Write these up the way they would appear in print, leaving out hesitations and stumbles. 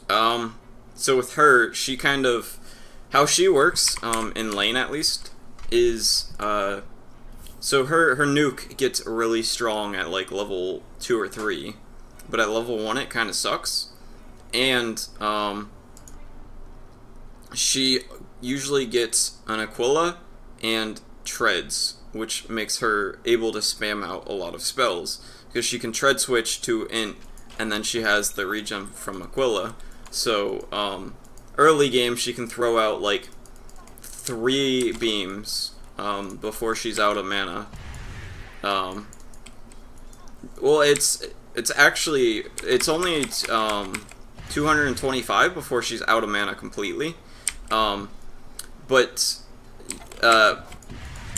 So with her, she kind of, how she works, in lane at least, is, so her nuke gets really strong at like level 2 or 3, but at level 1 it kind of sucks. And, she usually gets an Aquila and treads, which makes her able to spam out a lot of spells, because she can tread switch to int, and then she has the regen from Aquila. So early game she can throw out like 3 beams before she's out of mana. Well, it's actually, it's only 225 before she's out of mana completely. But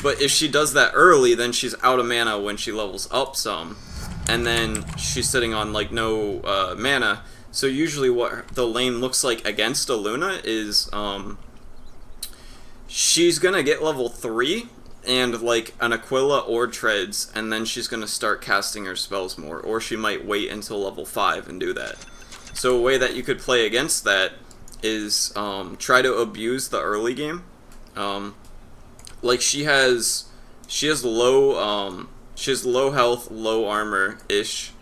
if she does that early, then she's out of mana when she levels up some, and then she's sitting on like no mana. So usually what the lane looks like against a Luna is she's gonna get level 3 and like an Aquila or treads, and then she's gonna start casting her spells more, or she might wait until level 5 and do that. So a way that you could play against that is try to abuse the early game. Like she has low health, low armor ish,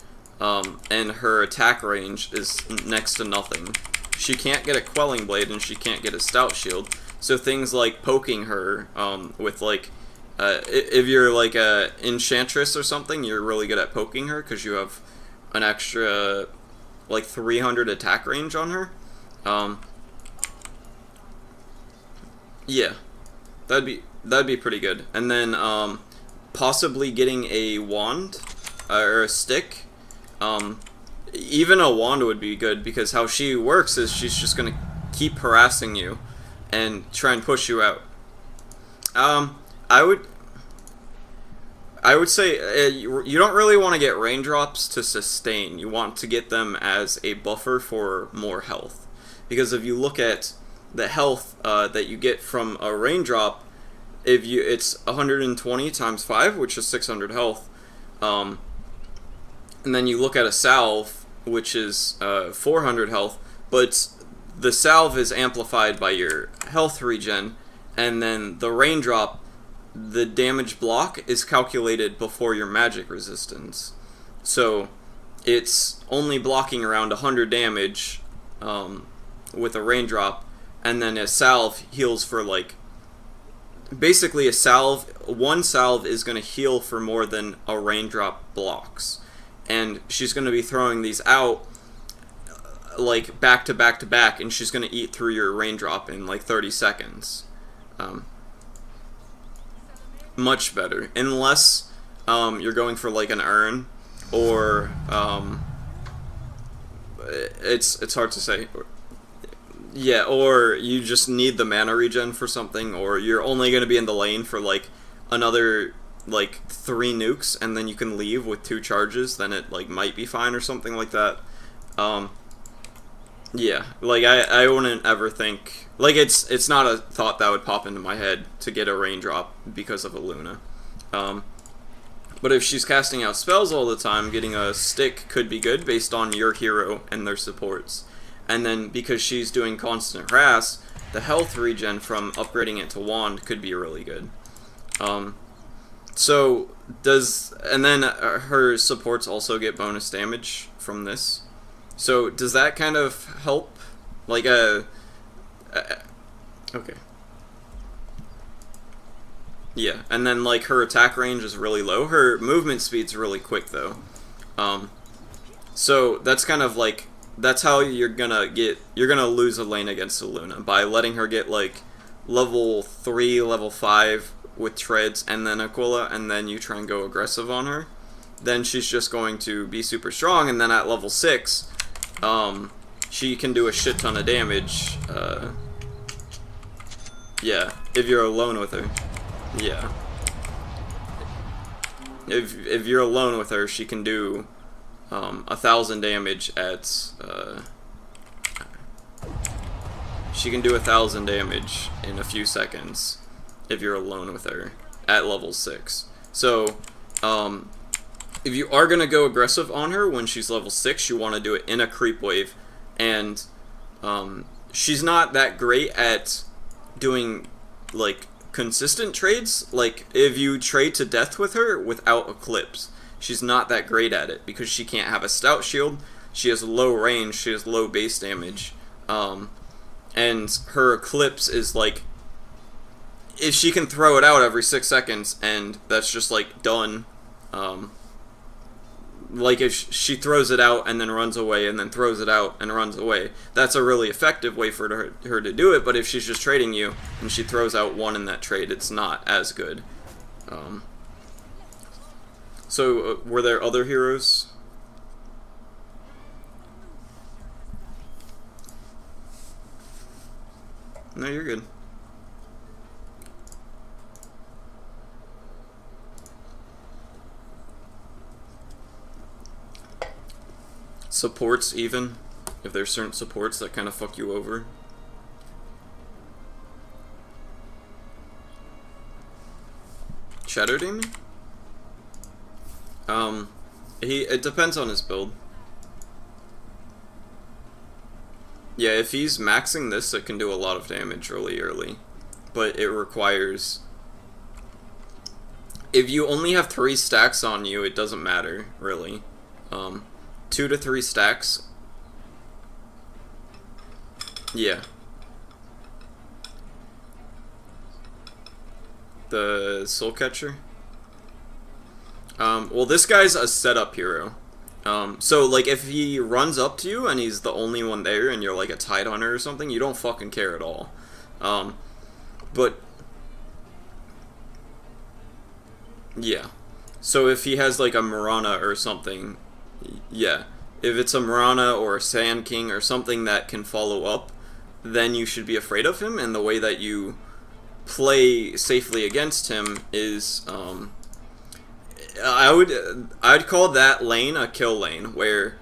and her attack range is next to nothing. She can't get a quelling blade and she can't get a stout shield. So things like poking her with like if you're like a enchantress or something, you're really good at poking her because you have an extra like 300 attack range on her. Yeah, that'd be pretty good. And then possibly getting a wand or a stick. Even a wand would be good, because how she works is she's just gonna keep harassing you and try and push you out. I would say you don't really want to get raindrops to sustain. You want to get them as a buffer for more health, because if you look at the health that you get from a raindrop, it's 120 times 5, which is 600 health, and then you look at a salve, which is 400 health, but the salve is amplified by your health regen, and then the raindrop, the damage block is calculated before your magic resistance, so it's only blocking around 100 damage with a raindrop, and then a salve heals for like, basically one salve is going to heal for more than a raindrop blocks, and she's going to be throwing these out like back to back to back, and she's going to eat through your raindrop in like 30 seconds. Much better, unless you're going for like an urn, or it's hard to say. Yeah, or you just need the mana regen for something, or you're only going to be in the lane for like another like 3 nukes, and then you can leave with 2 charges, then it like might be fine or something like that. Yeah, like I wouldn't ever think, like it's not a thought that would pop into my head to get a raindrop because of a Luna. But if she's casting out spells all the time, getting a stick could be good based on your hero and their supports. And then because she's doing constant harass, the health regen from upgrading it to wand could be really good. And then her supports also get bonus damage from this. So does that kind of help? Like okay. Yeah, and then like her attack range is really low. Her movement speed's really quick though. So that's kind of like, that's how you're gonna lose a lane against a Luna, by letting her get like level 3, level 5 with treads and then Aquila, and then you try and go aggressive on her. Then she's just going to be super strong, and then at level 6, she can do a shit ton of damage. Yeah, if you're alone with her. Yeah. If you're alone with her, she can do 1,000 damage at she can do 1,000 damage in a few seconds if you're alone with her at level 6. So if you are gonna go aggressive on her when she's level 6, you want to do it in a creep wave, and She's not that great at doing like consistent trades. Like if you trade to death with her without Eclipse, she's not that great at it because she can't have a stout shield. She has low range. She has low base damage, and her Eclipse is like, if she can throw it out every 6 seconds and that's just like done. Like if she throws it out and then runs away and then throws it out and runs away, that's a really effective way for her to do it. But if she's just trading you and she throws out one in that trade, it's not as good. Were there other heroes? No, you're good. Supports, even if there's certain supports that kind of fuck you over. Shadow Demon? It depends on his build. Yeah, if he's maxing this, it can do a lot of damage really early. But it requires... If you only have 3 stacks on you, it doesn't matter, really. 2 to 3 stacks. Yeah. The Soul Catcher? Well, this guy's a setup hero. So, like, if he runs up to you and he's the only one there and you're, like, a Tide Hunter or something, you don't fucking care at all. But... yeah. So if he has, like, a Mirana or something... yeah. If it's a Mirana or a Sand King or something that can follow up, then you should be afraid of him, and the way that you play safely against him is... I'd call that lane a kill lane, where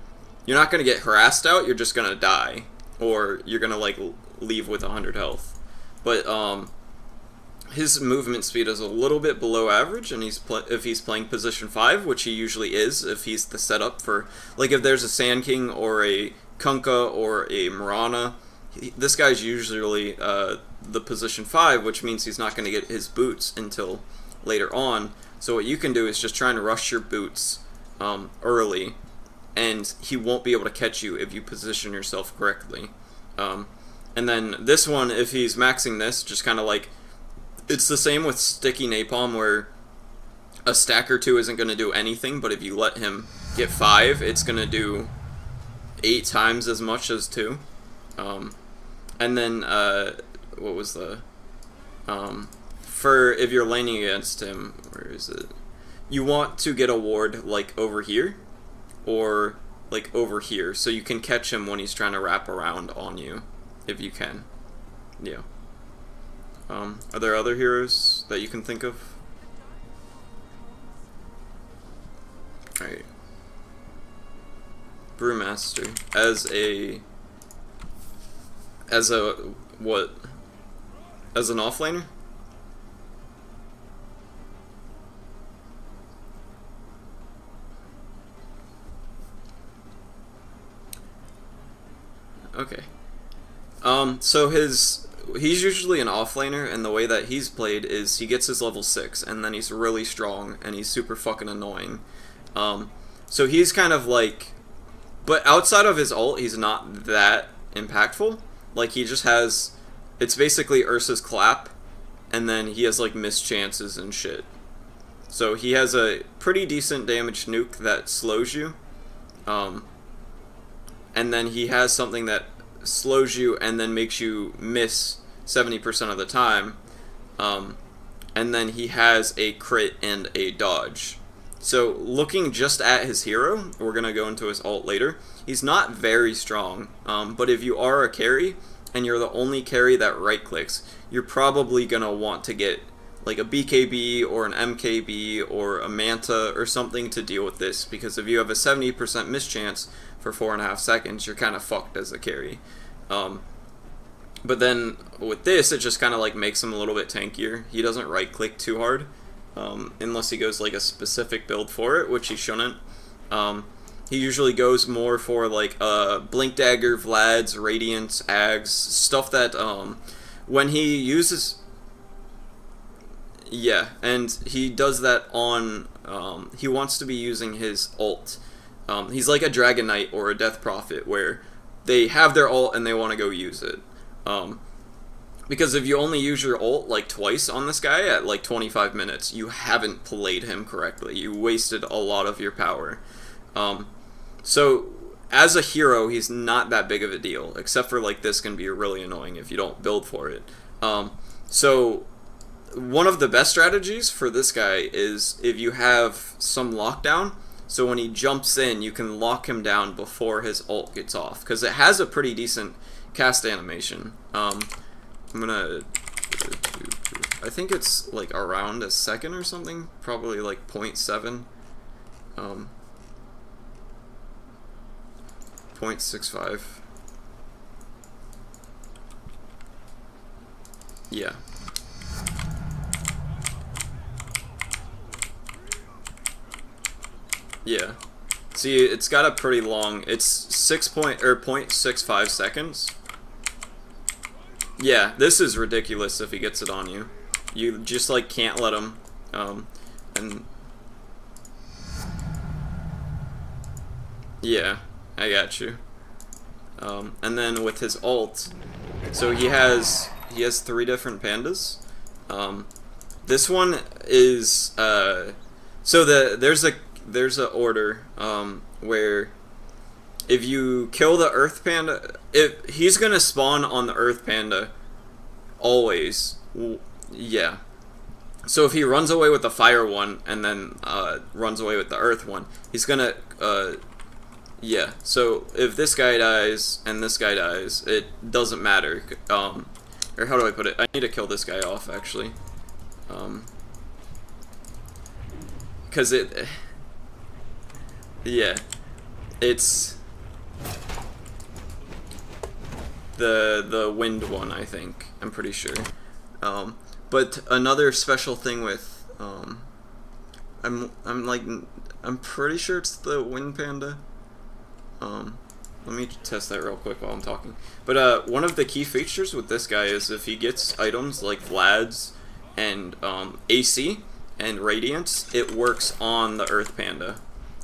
you're not going to get harassed out, you're just going to die. Or you're going to, like, leave with 100 health. But, his movement speed is a little bit below average, and if he's playing position 5, which he usually is, if he's the setup for... like, if there's a Sand King or a Kunkka or a Mirana, this guy's usually the position 5, which means he's not going to get his boots until later on. So what you can do is just try and rush your boots early, and he won't be able to catch you if you position yourself correctly. And then this one, if he's maxing this, just kind of like... it's the same with Sticky Napalm, where a stack or 2 isn't going to do anything, but if you let him get 5, it's going to do 8 times as much as 2. And then, what was the... for if you're laning against him, where is it? You want to get a ward, like, over here, or, like, over here, so you can catch him when he's trying to wrap around on you, if you can. Yeah. Are there other heroes that you can think of? Alright. Brewmaster. What? As an offlaner? Okay. So he's usually an offlaner, and the way that he's played is he gets his level 6, and then he's really strong, and he's super fucking annoying. So he's kind of like... but outside of his ult, he's not that impactful. Like, he just has... it's basically Ursa's Clap, and then he has, like, missed chances and shit. So he has a pretty decent damage nuke that slows you. And then he has something that slows you and then makes you miss 70% of the time. And then he has a crit and a dodge. So looking just at his hero, we're going to go into his ult later, he's not very strong. But if you are a carry and you're the only carry that right clicks, you're probably going to want to get like a BKB or an MKB or a Manta or something to deal with this, because if you have a 70% miss chance for 4.5 seconds, you're kind of fucked as a carry. But then with this, it just kind of like makes him a little bit tankier. He doesn't right click too hard, unless he goes like a specific build for it, which he shouldn't. He usually goes more for like Blink Dagger, Vlad's, Radiance, Ags, stuff that when he uses. Yeah, and he does that on. He wants to be using his ult. He's like a Dragon Knight or a Death Prophet where they have their ult and they want to go use it. Because if you only use your ult like twice on this guy at like 25 minutes, you haven't played him correctly. You wasted a lot of your power. So as a hero, he's not that big of a deal, except for like this can be really annoying if you don't build for it. So one of the best strategies for this guy is if you have some lockdown. So when he jumps in, you can lock him down before his ult gets off, because it has a pretty decent cast animation. I'm gonna, I think it's like around a second or something, probably like 0.7, 0.65. Yeah. Yeah. See, it's got a pretty long. It's 0.65 seconds. Yeah, this is ridiculous if he gets it on you. You just like can't let him. And yeah, I got you. And then with his ult, so he has 3 different pandas. This one is so there's a order where if you kill the Earth Panda, if he's gonna spawn on the Earth Panda always. Yeah. So if he runs away with the Fire one and then runs away with the Earth one, he's gonna yeah. So if this guy dies and this guy dies, it doesn't matter. Or how do I put it? I need to kill this guy off actually. Because it. Yeah, it's the wind one, I think. I'm pretty sure. But another special thing with I'm pretty sure it's the wind panda. Let me test that real quick while I'm talking. But one of the key features with this guy is if he gets items like Vlad's and AC and Radiance, it works on the Earth Panda.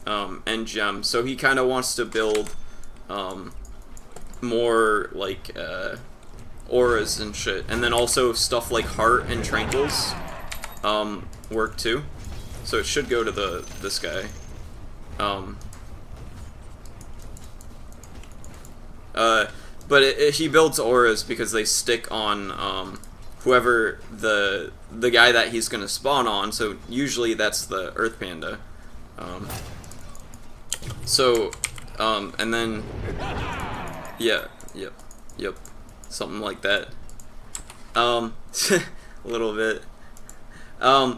And Gem, so he kind of wants to build more like auras and shit, and then also stuff like Heart and Tranquils work too. So it should go to this guy. But he builds auras because they stick on whoever the guy that he's gonna spawn on. So usually that's the Earth Panda. So, and then, yeah, yep, something like that. A little bit.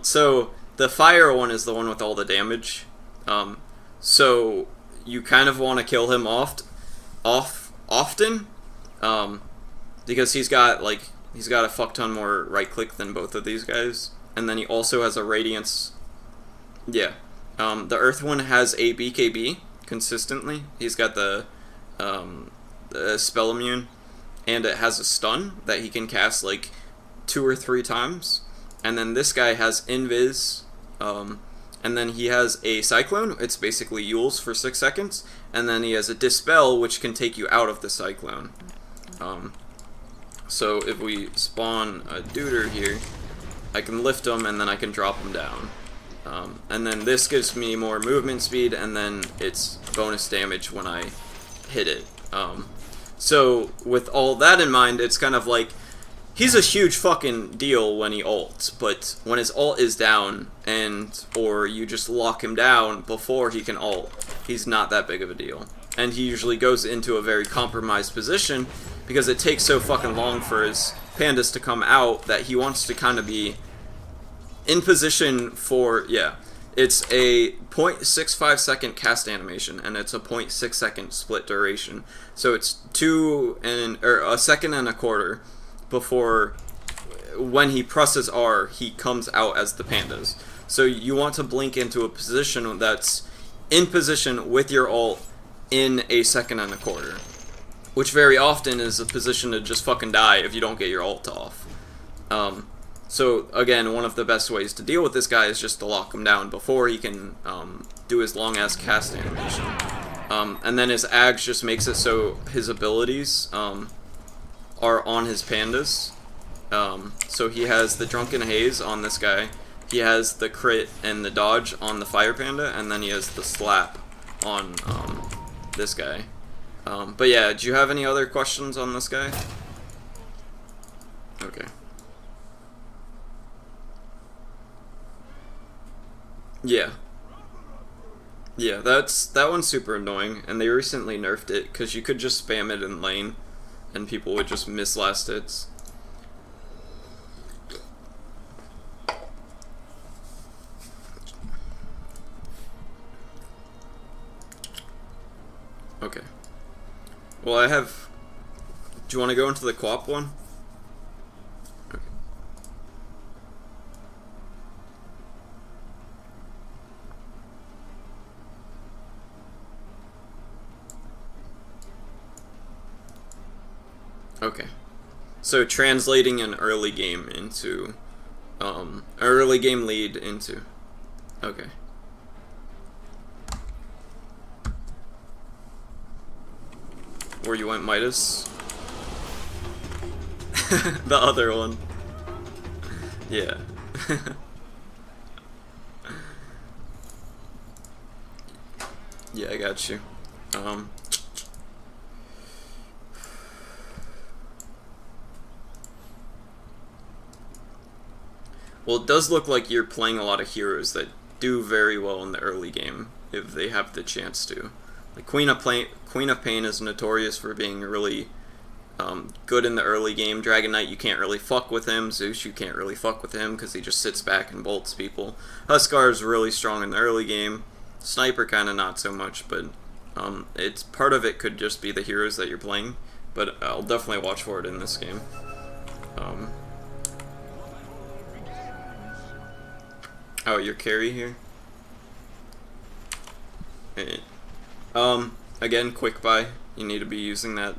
So the Fire one is the one with all the damage. So you kind of want to kill him often, because he's got a fuck ton more right click than both of these guys, and then he also has a Radiance. Yeah. The Earth one has a BKB consistently. He's got the spell immune, and it has a stun that he can cast like 2 or 3 times. And then this guy has invis, and then he has a cyclone. It's basically Yules for 6 seconds, and then he has a dispel, which can take you out of the cyclone. So if we spawn a duder here, I can lift him and then I can drop him down. And then this gives me more movement speed, and then it's bonus damage when I hit it. So with all that in mind, it's kind of like he's a huge fucking deal when he ults, but when his ult is down or you just lock him down before he can ult, he's not that big of a deal. And he usually goes into a very compromised position because it takes so fucking long for his pandas to come out that he wants to kind of be in position for, yeah, it's a 0.65 second cast animation, and it's a 0.6 second split duration. So it's 1.25 seconds before, when he presses R, he comes out as the pandas. So you want to blink into a position that's in position with your ult in a second and a quarter, which very often is a position to just fucking die if you don't get your ult off. So again, one of the best ways to deal with this guy is just to lock him down before he can do his long ass cast animation. And then his Ags just makes it so his abilities are on his pandas. So he has the Drunken Haze on this guy, he has the crit and the dodge on the Fire Panda, and then he has the slap on this guy. But yeah, do you have any other questions on this guy? Okay. Yeah. Yeah, that one's super annoying, and they recently nerfed it, because you could just spam it in lane, and people would just miss last hits. Okay. Well, I have... Do you want to go into the co-op one? Okay. Okay. So translating an early game into... early game lead into... Okay. Where you went Midas? The other one. Yeah. Yeah, I got you. Well, it does look like you're playing a lot of heroes that do very well in the early game if they have the chance to. Like Queen of Pain is notorious for being really good in the early game. Dragon Knight, you can't really fuck with him. Zeus, you can't really fuck with him because he just sits back and bolts people. Huskar is really strong in the early game. Sniper kind of not so much, but it's part of it could just be the heroes that you're playing. But I'll definitely watch for it in this game. Oh, your carry here? Hey. Again, quick buy. You need to be using that.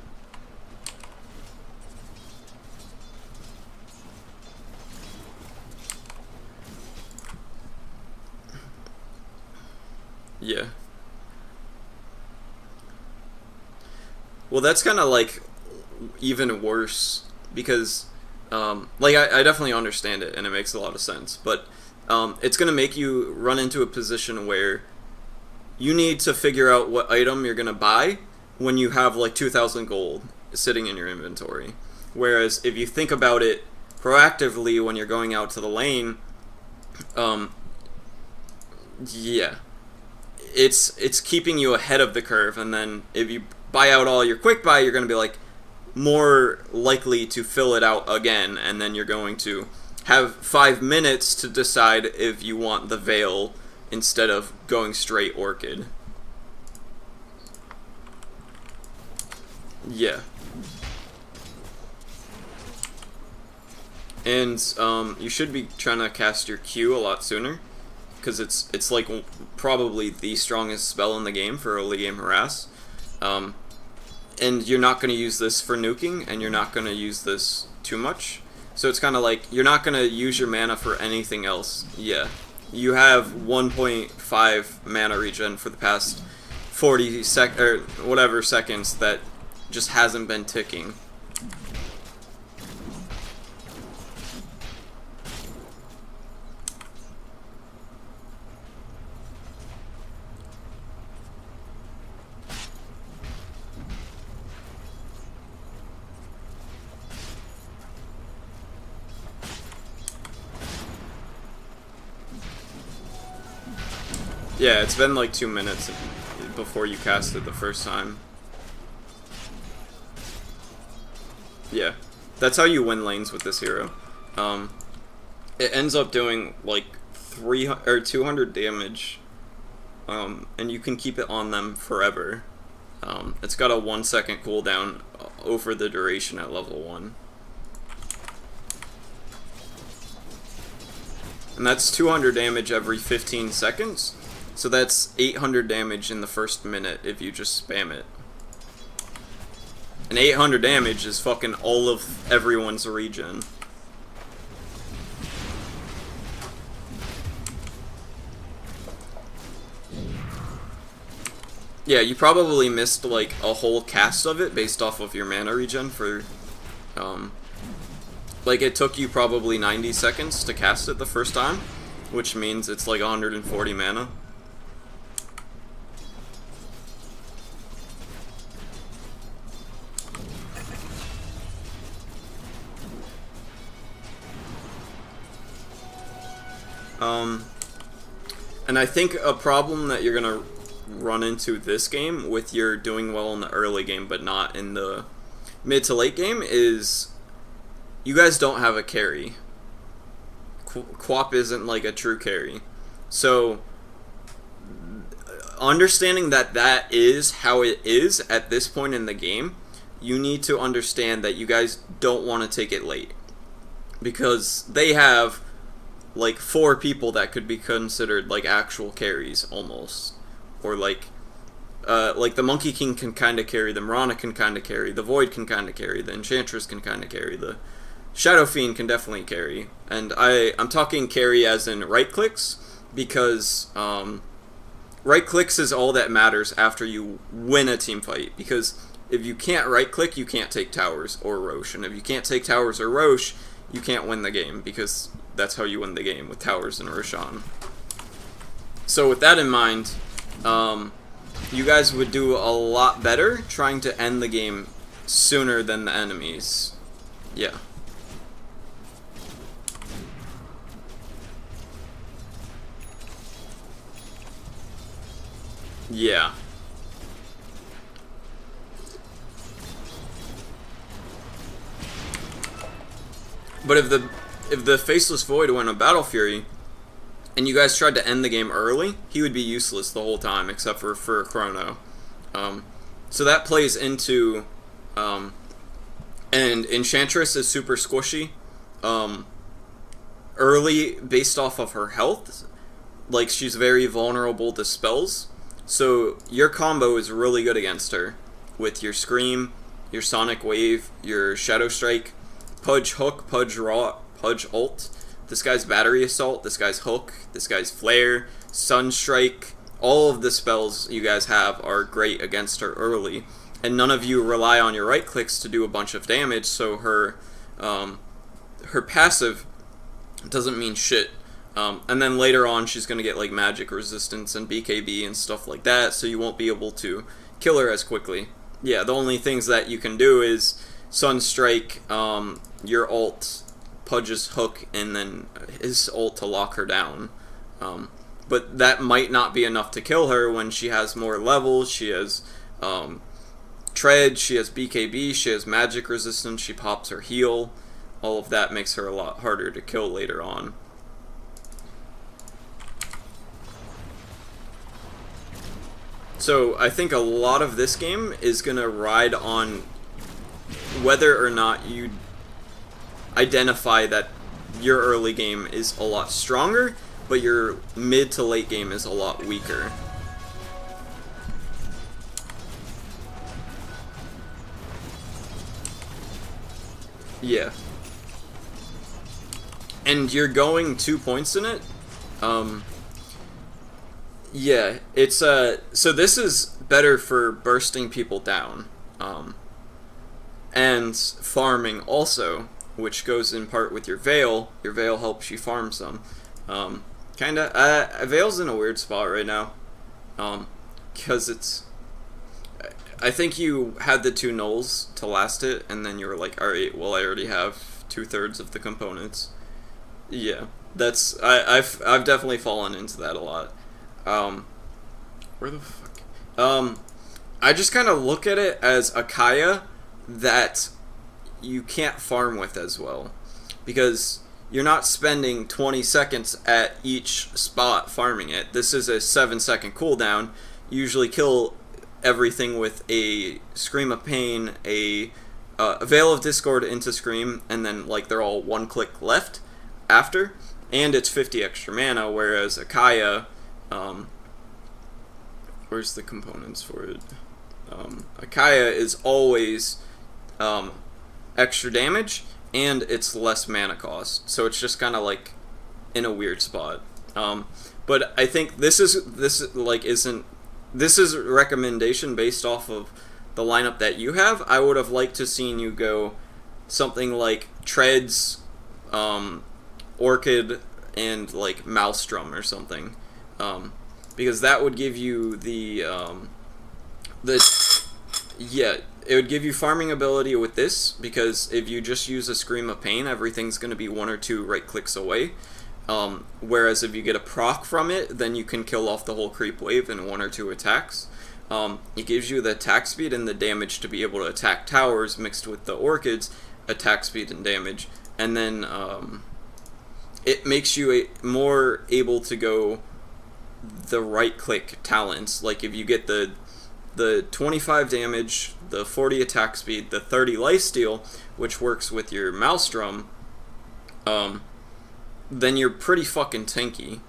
Yeah. Well, that's kind of like even worse because, like, I definitely understand it and it makes a lot of sense, but it's going to make you run into a position where you need to figure out what item you're going to buy when you have like 2,000 gold sitting in your inventory. Whereas if you think about it proactively when you're going out to the lane, yeah, it's keeping you ahead of the curve, and then if you buy out all your quick buy, you're going to be like more likely to fill it out again, and then you're going to have 5 minutes to decide if you want the Veil instead of going straight Orchid. Yeah. And you should be trying to cast your Q a lot sooner, because it's like probably the strongest spell in the game for early game harass. And you're not going to use this for nuking, and you're not going to use this too much. So it's kind of like you're not going to use your mana for anything else. Yeah. You have 1.5 mana regen for the past 40 or whatever seconds that just hasn't been ticking. Yeah, it's been like 2 minutes before you cast it the first time. Yeah, that's how you win lanes with this hero. It ends up doing like 300 or 200 damage, and you can keep it on them forever. It's got a 1 second cooldown over the duration at level 1. And that's 200 damage every 15 seconds. So that's 800 damage in the first minute if you just spam it. And 800 damage is fucking all of everyone's regen. Yeah, you probably missed like a whole cast of it based off of your mana regen for, like it took you probably 90 seconds to cast it the first time, which means it's like 140 mana. And I think a problem that you're gonna run into this game with your doing well in the early game but not in the mid to late game is you guys don't have a carry. Quap isn't like a true carry. So understanding that that is how it is at this point in the game, you need to understand that you guys don't want to take it late. Because they have like 4 people that could be considered like actual carries almost. Or like the Monkey King can kind of carry, the Mirana can kind of carry, the Void can kind of carry, the Enchantress can kind of carry, the Shadow Fiend can definitely carry. And I'm talking carry as in right clicks, because right clicks is all that matters after you win a team fight. Because if you can't right click, you can't take towers or Roche. And if you can't take towers or Roche, you can't win the game, because that's how you win the game, with towers and Roshan. So with that in mind, you guys would do a lot better trying to end the game sooner than the enemies. Yeah. Yeah. But if the Faceless Void went a Battle Fury, and you guys tried to end the game early, he would be useless the whole time, except for Chrono. So that plays into... and Enchantress is super squishy. Early, based off of her health, like, she's very vulnerable to spells. So your combo is really good against her, with your Scream, your Sonic Wave, your Shadow Strike, Pudge Hook, Pudge Raw, Pudge Ult, this guy's Battery Assault, this guy's Hook, this guy's Flare, Sunstrike. All of the spells you guys have are great against her early, and none of you rely on your right clicks to do a bunch of damage, so her passive doesn't mean shit. And then later on she's going to get like magic resistance and BKB and stuff like that, so you won't be able to kill her as quickly. Yeah, the only things that you can do is Sunstrike, your ult, Pudge's Hook, and then his ult to lock her down. But that might not be enough to kill her when she has more levels. She has Tread, she has BKB, she has magic resistance, she pops her heal. All of that makes her a lot harder to kill later on. So I think a lot of this game is going to ride on whether or not you identify that your early game is a lot stronger, but your mid to late game is a lot weaker. Yeah. And you're going 2 points in it. Yeah, it's so this is better for bursting people down. And farming also, which goes in part with your Veil. Your Veil helps you farm some. Veil's in a weird spot right now. Because it's... I think you had the 2 nulls to last it, and then you were like, alright, well I already have 2/3 of the components. Yeah, that's... I've definitely fallen into that a lot. Where the fuck? I just kind of look at it as a Kaya that you can't farm with as well, because you're not spending 20 seconds at each spot farming it. This is a 7-second cooldown. You usually kill everything with a Scream of Pain, a Veil of Discord into Scream, and then like they're all 1 click left after, and it's 50 extra mana, whereas a Kaya, where's the components for it? Akaya is always extra damage, and it's less mana cost, so it's just kind of like in a weird spot. But I think this is a recommendation based off of the lineup that you have. I would have liked to seen you go something like Treads, Orchid, and like Maelstrom or something, because that would give you it would give you farming ability with this, because if you just use a Scream of Pain, everything's going to be 1 or 2 right clicks away. Whereas if you get a proc from it, then you can kill off the whole creep wave in 1 or 2 attacks. It gives you the attack speed and the damage to be able to attack towers, mixed with the Orchids, attack speed and damage. And then it makes you more able to go the right click talents. Like if you get the 25 damage, the 40 attack speed, the 30 lifesteal, which works with your Maelstrom, then you're pretty fucking tanky.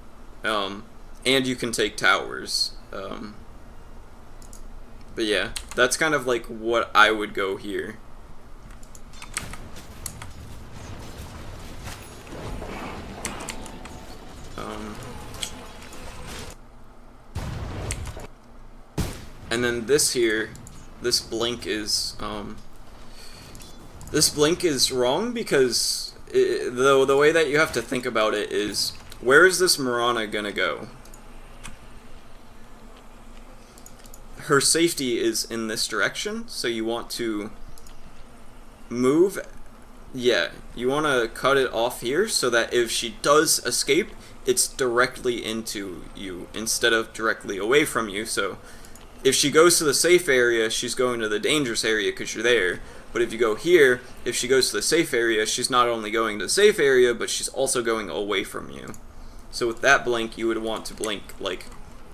And you can take towers. But yeah, that's kind of like what I would go here. And then this here, this blink is wrong, because the way that you have to think about it is, where is this Mirana gonna go? Her safety is in this direction, so you want to move. Yeah, you want to cut it off here so that if she does escape, it's directly into you instead of directly away from you. So if she goes to the safe area, she's going to the dangerous area because you're there. But if you go here, if she goes to the safe area, she's not only going to the safe area, but she's also going away from you. So with that blink, you would want to blink like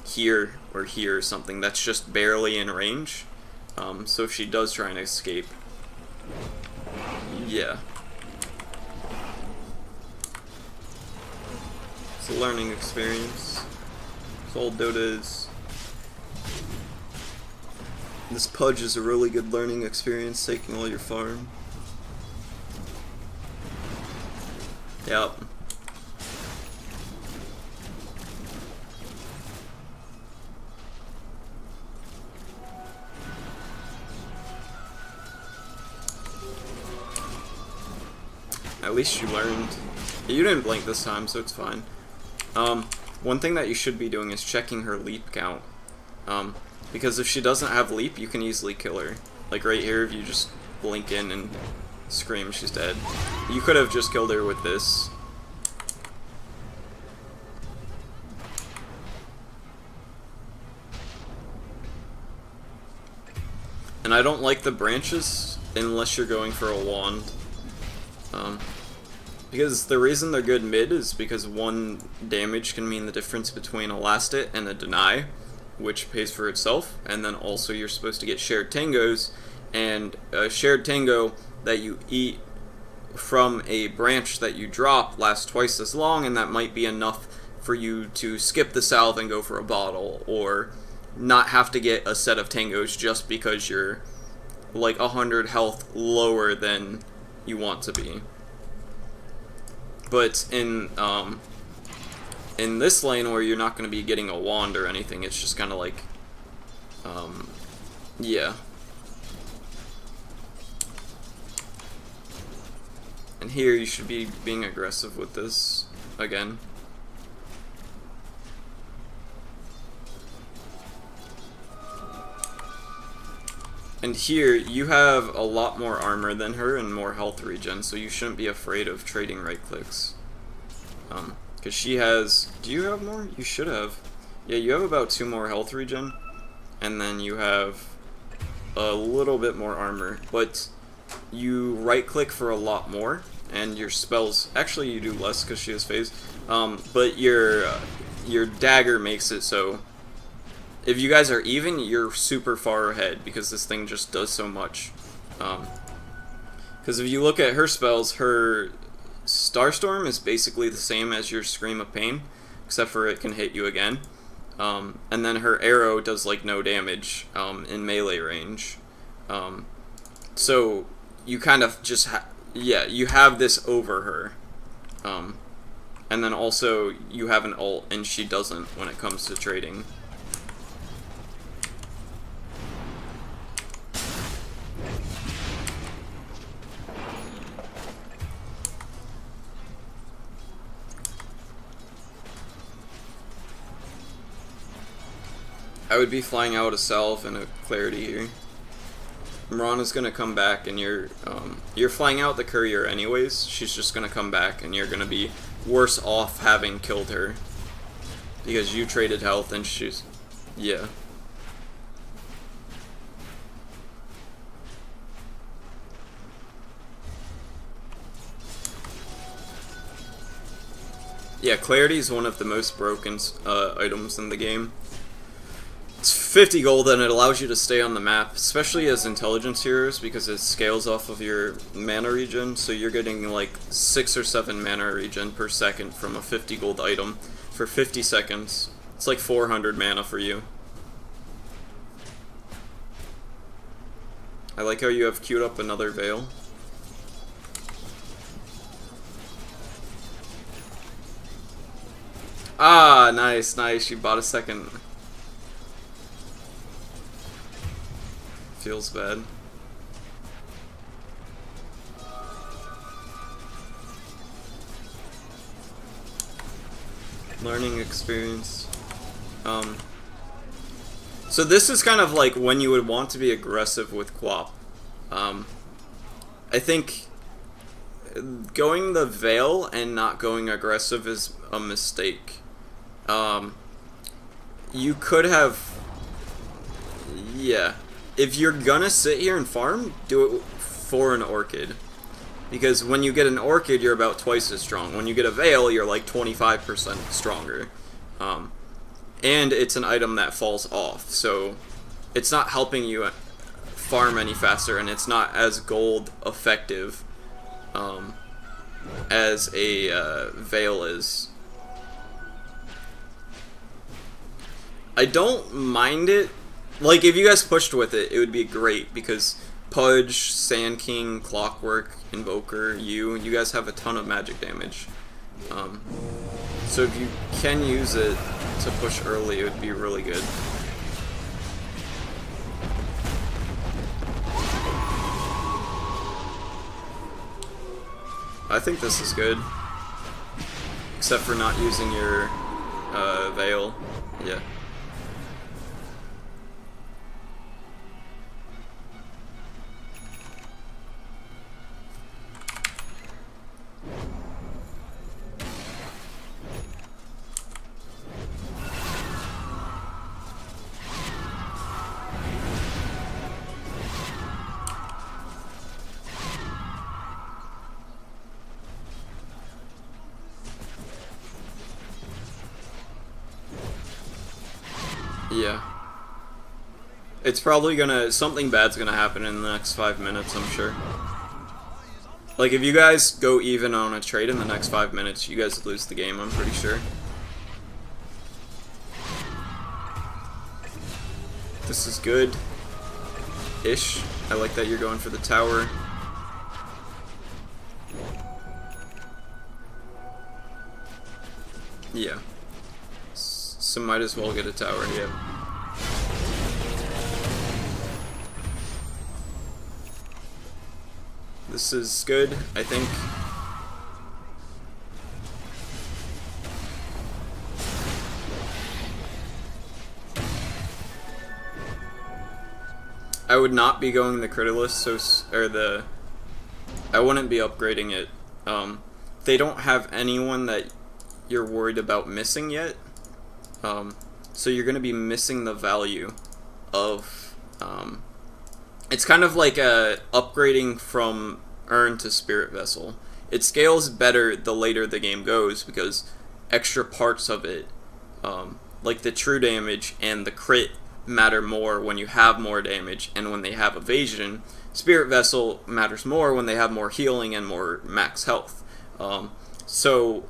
here or here or something that's just barely in range. So if she does try and escape, yeah. It's a learning experience. That's all Dota is. This Pudge is a really good learning experience, taking all your farm. Yep. At least you learned. You didn't blink this time, so it's fine. One thing that you should be doing is checking her leap count. Because if she doesn't have leap, you can easily kill her. Like right here, if you just blink in and scream, she's dead. You could have just killed her with this. And I don't like the branches unless you're going for a wand. Because the reason they're good mid is because 1 damage can mean the difference between a last hit and a deny, which pays for itself. And then also you're supposed to get shared tangos, and a shared tango that you eat from a branch that you drop lasts twice as long, and that might be enough for you to skip the salve and go for a bottle, or not have to get a set of tangos just because you're like 100 health lower than you want to be. But in this lane where you're not going to be getting a wand or anything, it's just kind of like, yeah. And here you should be being aggressive with this again. And here, you have a lot more armor than her and more health regen, so you shouldn't be afraid of trading right clicks. Because she has... Do you have more? You should have. Yeah, you have about 2 more health regen, and then you have a little bit more armor. But you right click for a lot more, and your spells... Actually, you do less because she has phase. But your dagger makes it so... If you guys are even, you're super far ahead because this thing just does so much. Because if you look at her spells, her Starstorm is basically the same as your Scream of Pain, except for it can hit you again. and then her arrow does like no damage in melee range. So you kind of just you have this over her, and then also you have an ult and she doesn't when it comes to trading. I would be flying out a Salve and a Clarity here. Mirana's gonna come back, and you're flying out the courier anyways. She's just gonna come back, and you're gonna be worse off having killed her because you traded health, and she's yeah. Yeah, Clarity is one of the most broken items in the game. It's 50 gold and it allows you to stay on the map, especially as intelligence heroes, because it scales off of your mana regen, so you're getting like 6 or 7 mana regen per second from a 50 gold item for 50 seconds. It's like 400 mana for you. I like how you have queued up another Veil. Ah, nice, nice, you bought a second. Feels bad. Learning experience. So this is kind of like when you would want to be aggressive with Quap. I think going the Veil and not going aggressive is a mistake. You could have... Yeah. If you're gonna sit here and farm, do it for an Orchid. Because when you get an Orchid, you're about twice as strong. When you get a Veil, you're like 25% stronger. And it's an item that falls off, so it's not helping you farm any faster, and it's not as gold effective as a Veil is. I don't mind it. Like, if you guys pushed with it, it would be great, because Pudge, Sand King, Clockwork, Invoker, you guys have a ton of magic damage. So if you can use it to push early, it would be really good. I think this is good. Except for not using your Veil. Yeah. Yeah. It's probably gonna... something bad's gonna happen in the next 5 minutes, I'm sure. Like, if you guys go even on a trade in the next 5 minutes, you guys lose the game, I'm pretty sure. This is good-ish. I like that you're going for the tower. Yeah. So might as well get a tower, yeah. This is good, I think. I would not be going the Critalist, I wouldn't be upgrading it. They don't have anyone that you're worried about missing yet. So you're going to be missing the value of, it's kind of like upgrading from Urn to Spirit Vessel. It scales better the later the game goes, because extra parts of it, like the true damage and the crit, matter more when you have more damage, and when they have evasion. Spirit Vessel matters more when they have more healing and more max health. So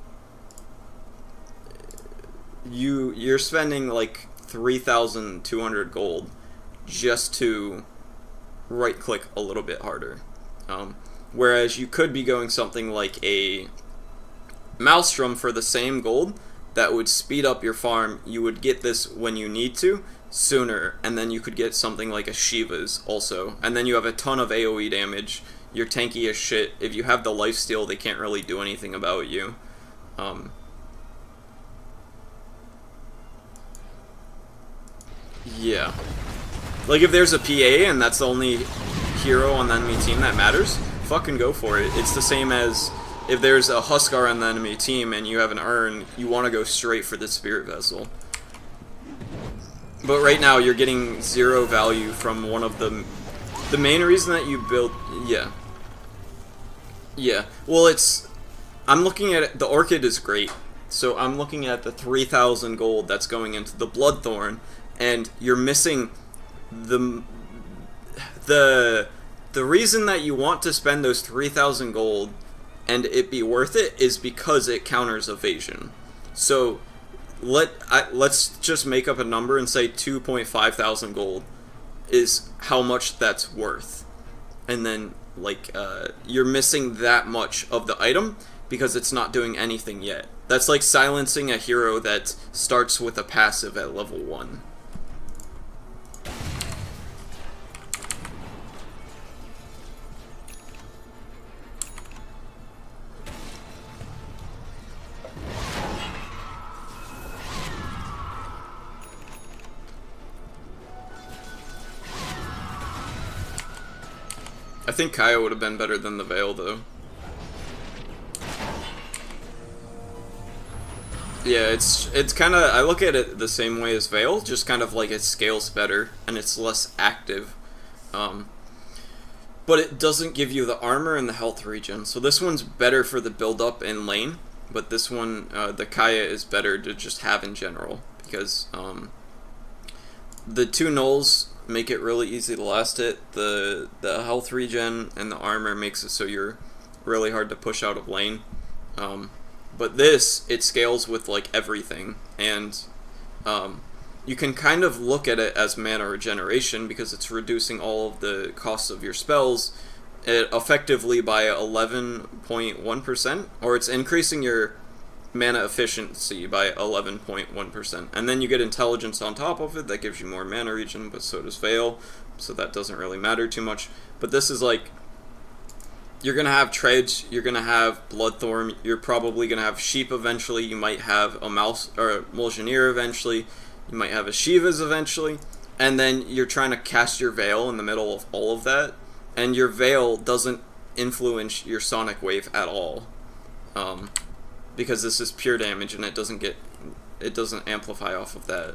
you're spending like 3,200 gold just to right click a little bit harder. Whereas you could be going something like a Maelstrom for the same gold that would speed up your farm. You would get this when you need to sooner, and then you could get something like a Shiva's also, and then you have a ton of AoE damage. You're tanky as shit. If you have the lifesteal, they can't really do anything about you. Yeah. Like, if there's a PA and that's the only hero on the enemy team that matters, fucking go for it. It's the same as if there's a Huskar on the enemy team and you have an urn, you want to go straight for the Spirit Vessel. But right now, you're getting 0 value from one of the main reason that you built... Yeah. Yeah. Well, it's... I'm looking at it... The Orchid is great. So I'm looking at the 3,000 gold that's going into the Bloodthorn, and you're missing the reason that you want to spend those 3,000 gold and it be worth it is because it counters evasion. So let's just make up a number and say 2.5 thousand gold is how much that's worth, and then like you're missing that much of the item because it's not doing anything yet. That's like silencing a hero that starts with a passive at level 1. I think Kaya would have been better than the Veil, though. Yeah, it's kind of... I look at it the same way as Veil, just kind of like it scales better, and it's less active. But it doesn't give you the armor and the health regen. So this one's better for the build-up in lane, but this one, the Kaya, is better to just have in general, because the 2 nulls make it really easy to last hit. The health regen and the armor makes it so you're really hard to push out of lane. But this, it scales with like everything, and you can kind of look at it as mana regeneration because it's reducing all of the costs of your spells effectively by 11.1%, or it's increasing your mana efficiency by 11.1%, and then you get intelligence on top of it that gives you more mana regen, but so does Veil, so that doesn't really matter too much. But this is like, you're gonna have Tredge, you're gonna have Bloodthorn, you're probably gonna have Sheep eventually, you might have a Mouse or a Mulgineer eventually, you might have a Shiva's eventually, and then you're trying to cast your Veil in the middle of all of that, and your Veil doesn't influence your Sonic Wave at all. Because this is pure damage and it doesn't amplify off of that.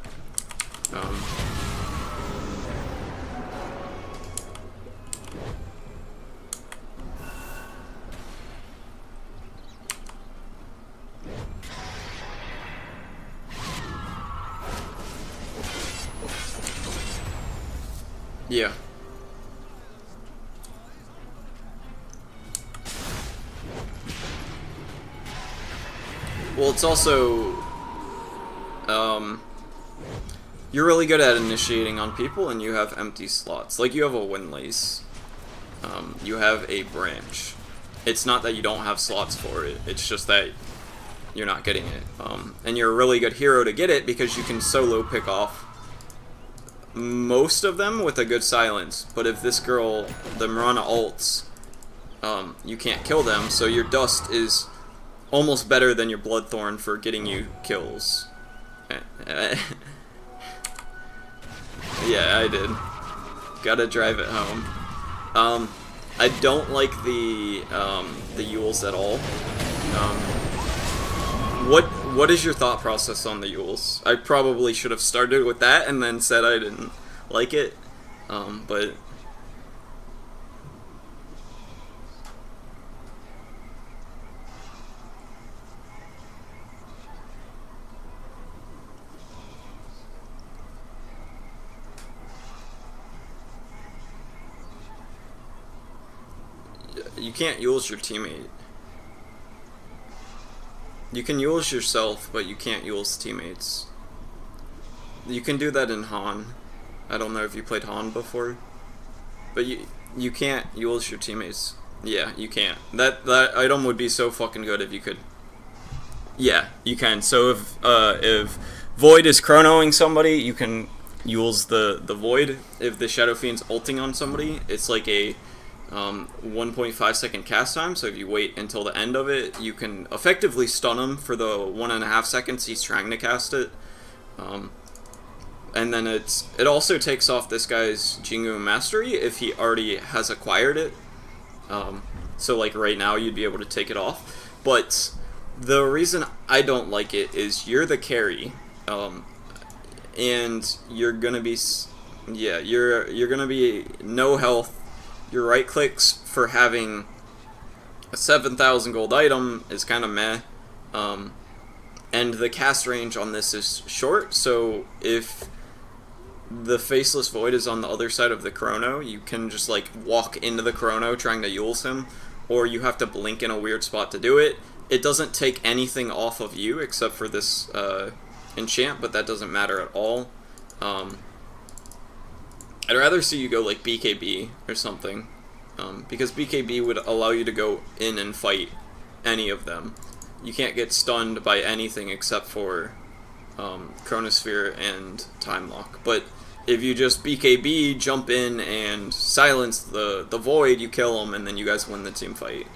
Yeah. Well, it's also, you're really good at initiating on people, and you have empty slots. Like, you have a Windlace, you have a Branch. It's not that you don't have slots for it, it's just that you're not getting it. And you're a really good hero to get it because you can solo pick off most of them with a good silence. But if this girl, the Mirana ults, you can't kill them, so your Dust is almost better than your Bloodthorn for getting you kills. Yeah, I did. Gotta drive it home. I don't like the Yules at all. What is your thought process on the Yules? I probably should have started with that and then said I didn't like it, but... You can't use your teammate. You can Yules yourself, but you can't Yules teammates. You can do that in Han. I don't know if you played Han before, but you can't Yules your teammates. Yeah, you can't. That item would be so fucking good if you could. Yeah, you can. So if Void is chronoing somebody, you can Yules the Void. If the Shadow Fiend's ulting on somebody, it's like a 1.5 second cast time, so if you wait until the end of it, you can effectively stun him for the 1.5 seconds he's trying to cast it. And then it also takes off this guy's Jingu Mastery if he already has acquired it. So like right now you'd be able to take it off. But the reason I don't like it is you're the carry, and you're gonna be, yeah, you're gonna be no health. Your right clicks for having a 7,000 gold item is kind of meh, and the cast range on this is short, so if the Faceless Void is on the other side of the Chrono, you can just like walk into the Chrono trying to Yules him, or you have to blink in a weird spot to do it. It doesn't take anything off of you except for this enchant, but that doesn't matter at all. I'd rather see you go like BKB or something, because BKB would allow you to go in and fight any of them. You can't get stunned by anything except for Chronosphere and Time Lock. But if you just BKB, jump in, and silence the Void, you kill him, and then you guys win the team fight.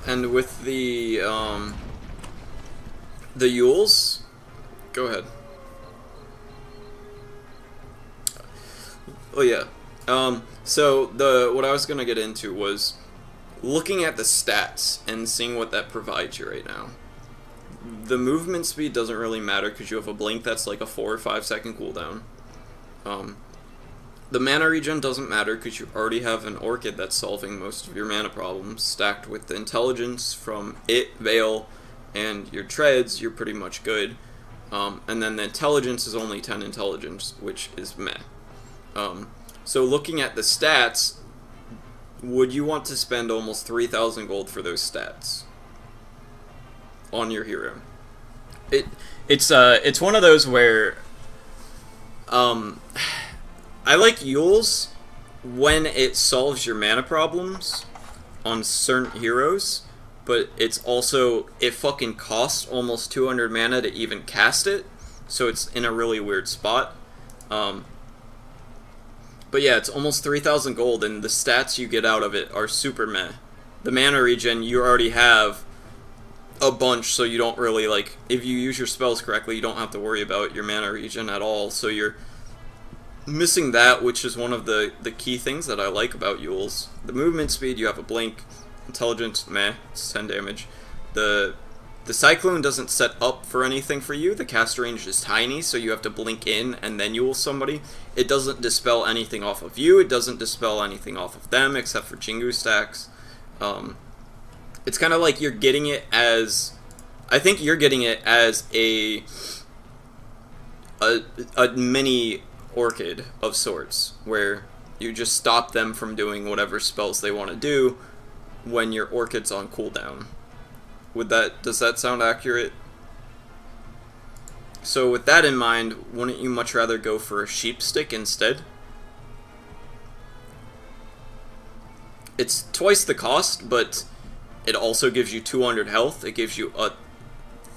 And with the Yules, go ahead. Oh yeah. So what I was gonna get into was looking at the stats and seeing what that provides you right now. The movement speed doesn't really matter because you have a blink that's like a 4 or 5 second cooldown. The mana regen doesn't matter because you already have an Orchid that's solving most of your mana problems. Stacked with the intelligence from it, Veil, and your treads, you're pretty much good. And then the intelligence is only 10 intelligence, which is meh. So looking at the stats, would you want to spend almost 3,000 gold for those stats on your hero? It's one of those where I like Yules when it solves your mana problems on certain heroes, but it's also, it fucking costs almost 200 mana to even cast it, so it's in a really weird spot. But yeah, it's almost 3,000 gold, and the stats you get out of it are super meh. The mana regen, you already have a bunch, so you don't really, like, if you use your spells correctly, you don't have to worry about your mana regen at all, so you're missing that, which is one of the key things that I like about Yules. The movement speed, you have a blink. Intelligence, meh, it's 10 damage. The Cyclone doesn't set up for anything for you. The cast range is tiny, so you have to blink in and then Yules somebody. It doesn't dispel anything off of you. It doesn't dispel anything off of them, except for Jingu stacks. It's kind of like you're getting it as... I think you're getting it as a mini Orchid of sorts, where you just stop them from doing whatever spells they want to do when your Orchid's on cooldown. Does that sound accurate? So with that in mind, wouldn't you much rather go for a Sheep Stick instead? It's twice the cost, but it also gives you 200 health. It gives you a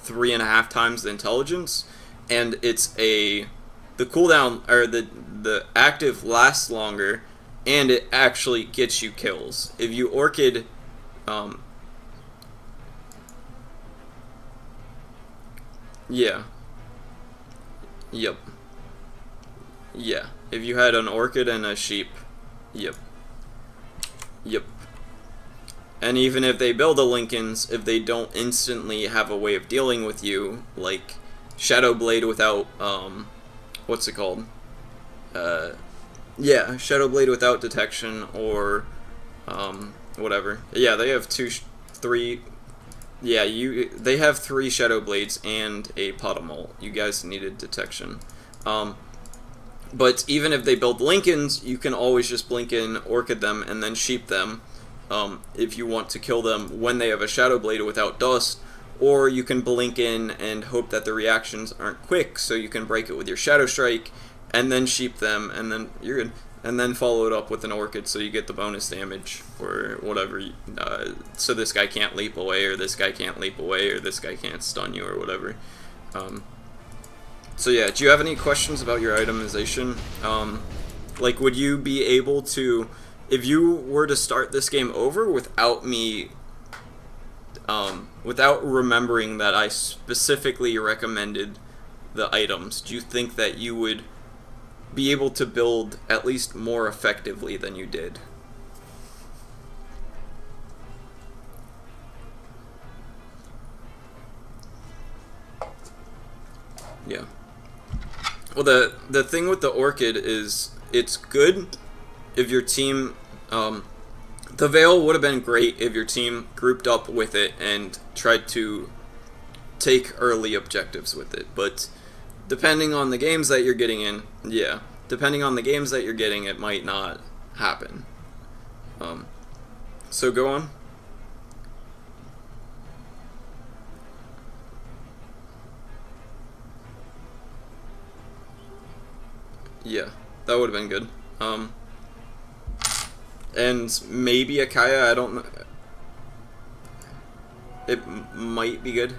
3.5 times the intelligence, and it's the cooldown, or the active lasts longer, and it actually gets you kills. If you Orchid, yeah. Yep. Yeah. If you had an Orchid and a Sheep, yep. Yep. And even if they build a Lincolns, if they don't instantly have a way of dealing with you, like Shadow Blade without, what's it called? Yeah, Shadow Blade without detection or whatever. Yeah, they have three. Yeah, they have 3 Shadow Blades and a Potamol. You guys needed detection. But even if they build Lincolns, you can always just blink in, Orchid them, and then sheep them if you want to kill them when they have a Shadow Blade without dust. Or you can blink in and hope that the reactions aren't quick, so you can break it with your Shadow Strike, and then sheep them, and then you're good. And then follow it up with an Orchid so you get the bonus damage, or whatever. So this guy can't leap away, or this guy can't leap away, or this guy can't stun you, or whatever. So yeah, do you have any questions about your itemization? Like, would you be able to, if you were to start this game over without me, without remembering that I specifically recommended the items, do you think that you would be able to build at least more effectively than you did? Yeah. Well, the thing with the Orchid is it's good if your team, the Veil would have been great if your team grouped up with it and tried to take early objectives with it, but depending on the games that you're getting in, yeah, depending on the games that you're getting, it might not happen. So go on. Yeah, that would have been good. And maybe a Kaya, I don't know. It might be good.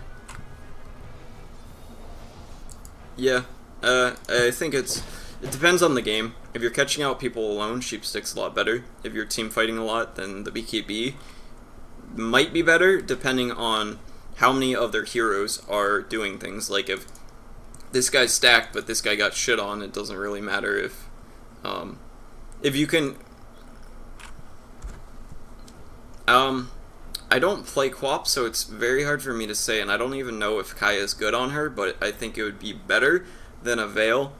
Yeah, I think it depends on the game. If you're catching out people alone, Sheep Stick's a lot better. If you're team fighting a lot, then the BKB might be better, depending on how many of their heroes are doing things. Like, if this guy's stacked, but this guy got shit on, it doesn't really matter if you can... I don't play Quap, so it's very hard for me to say, and I don't even know if Kaya is good on her, but I think it would be better than a Veil.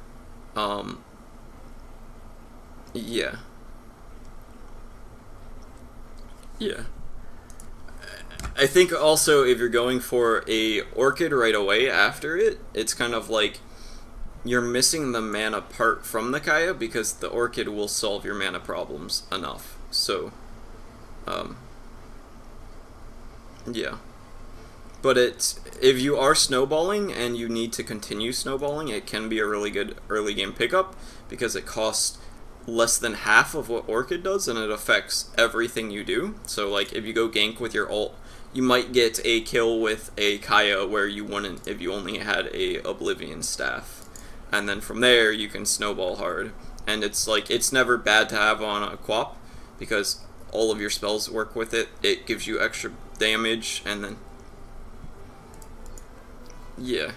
Yeah. Yeah. I think also if you're going for a Orchid right away after it, it's kind of like you're missing the mana part from the Kaya, because the Orchid will solve your mana problems enough. So, yeah. But if you are snowballing and you need to continue snowballing, it can be a really good early game pickup, because it costs less than half of what Orchid does, and it affects everything you do. So, like, if you go gank with your ult, you might get a kill with a Kaya where you wouldn't if you only had a Oblivion staff. And then from there, you can snowball hard. And it's like, it's never bad to have on a Quap, because all of your spells work with it. It gives you extra damage, and then... Yeah.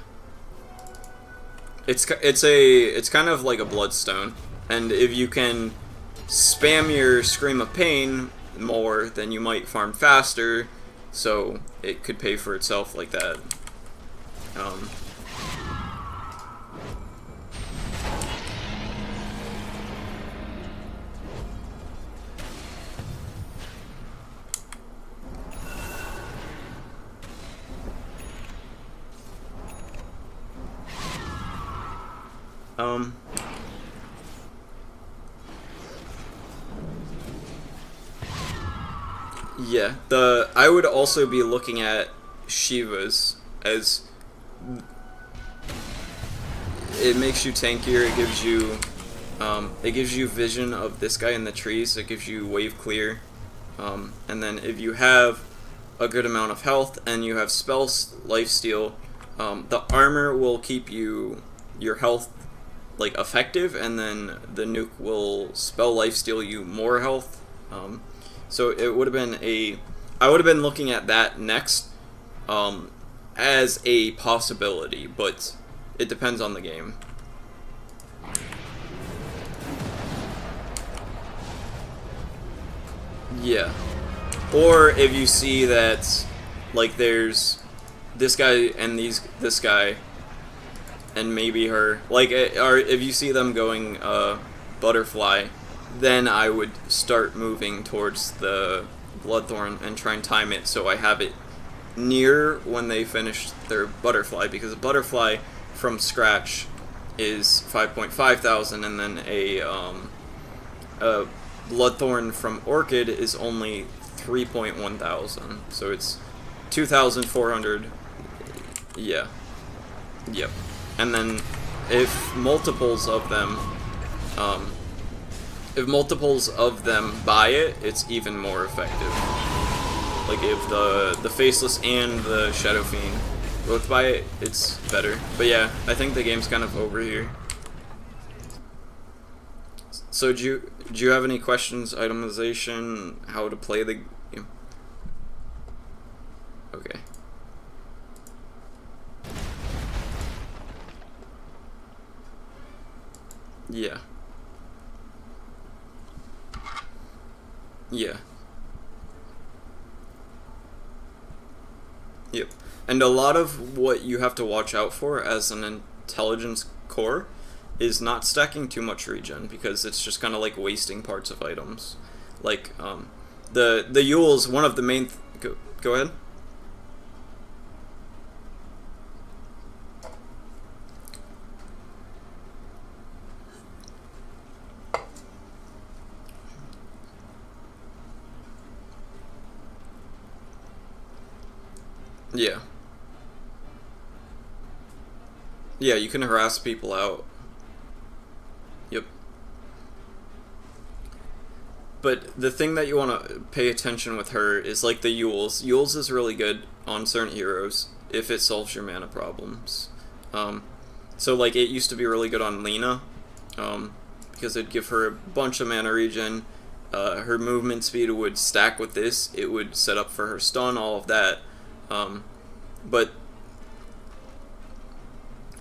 It's kind of like a Bloodstone. And if you can spam your Scream of Pain more, then you might farm faster, so it could pay for itself like that. Yeah, I would also be looking at Shivas as it makes you tankier. It gives you vision of this guy in the trees. It gives you wave clear, and then if you have a good amount of health and you have spell lifesteal, the armor will keep your health like effective, and then the nuke will spell lifesteal you more health. So it would have been I would have been looking at that next as a possibility, but it depends on the game. Yeah. Or if you see that, like, there's this guy and this guy and maybe her, like, or if you see them going Butterfly, then I would start moving towards the Bloodthorn and try and time it so I have it near when they finish their Butterfly, because a Butterfly from scratch is 5.5 thousand, and then a Bloodthorn from Orchid is only 3.1 thousand, so it's 2,400. Yeah. Yep. And then if multiples of them buy it, it's even more effective. Like if the Faceless and the Shadow Fiend both buy it, it's better. But yeah, I think the game's kind of over here. So do you have any questions? Itemization, how to play the game? Okay. Yeah. Yeah. Yep. And a lot of what you have to watch out for as an intelligence core is not stacking too much regen, because it's just kind of like wasting parts of items. Like the Yule's one of the main go ahead. Yeah. Yeah, you can harass people out. Yep. But the thing that you want to pay attention with her is like the Yule's. Yule's is really good on certain heroes if it solves your mana problems. So like it used to be really good on Lena, because it'd give her a bunch of mana regen. Her movement speed would stack with this. It would set up for her stun, all of that. But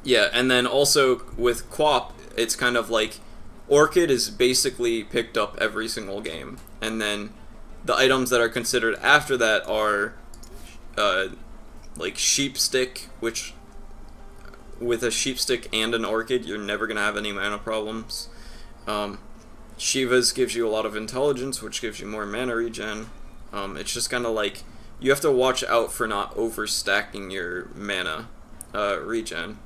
yeah, and then also with Quap, it's kind of like Orchid is basically picked up every single game, and then the items that are considered after that are like Sheep Stick, which with a Sheep Stick and an Orchid, you're never gonna have any mana problems. Shiva's gives you a lot of intelligence, which gives you more mana regen. It's just kind of like you have to watch out for not overstacking your mana regen.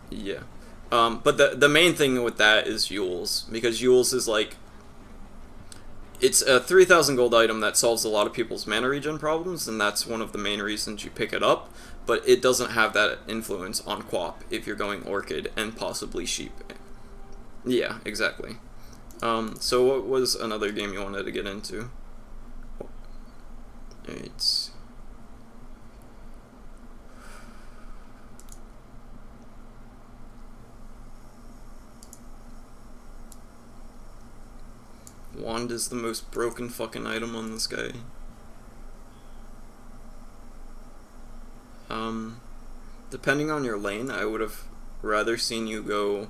Yeah. But the main thing with that is Yule's, because Yule's is like, it's a 3,000 gold item that solves a lot of people's mana regen problems, and that's one of the main reasons you pick it up, but it doesn't have that influence on Quap if you're going Orchid and possibly Sheep. Yeah, exactly. So what was another game you wanted to get into? It's... Wand is the most broken fucking item on this guy. Depending on your lane, I would have rather seen you go,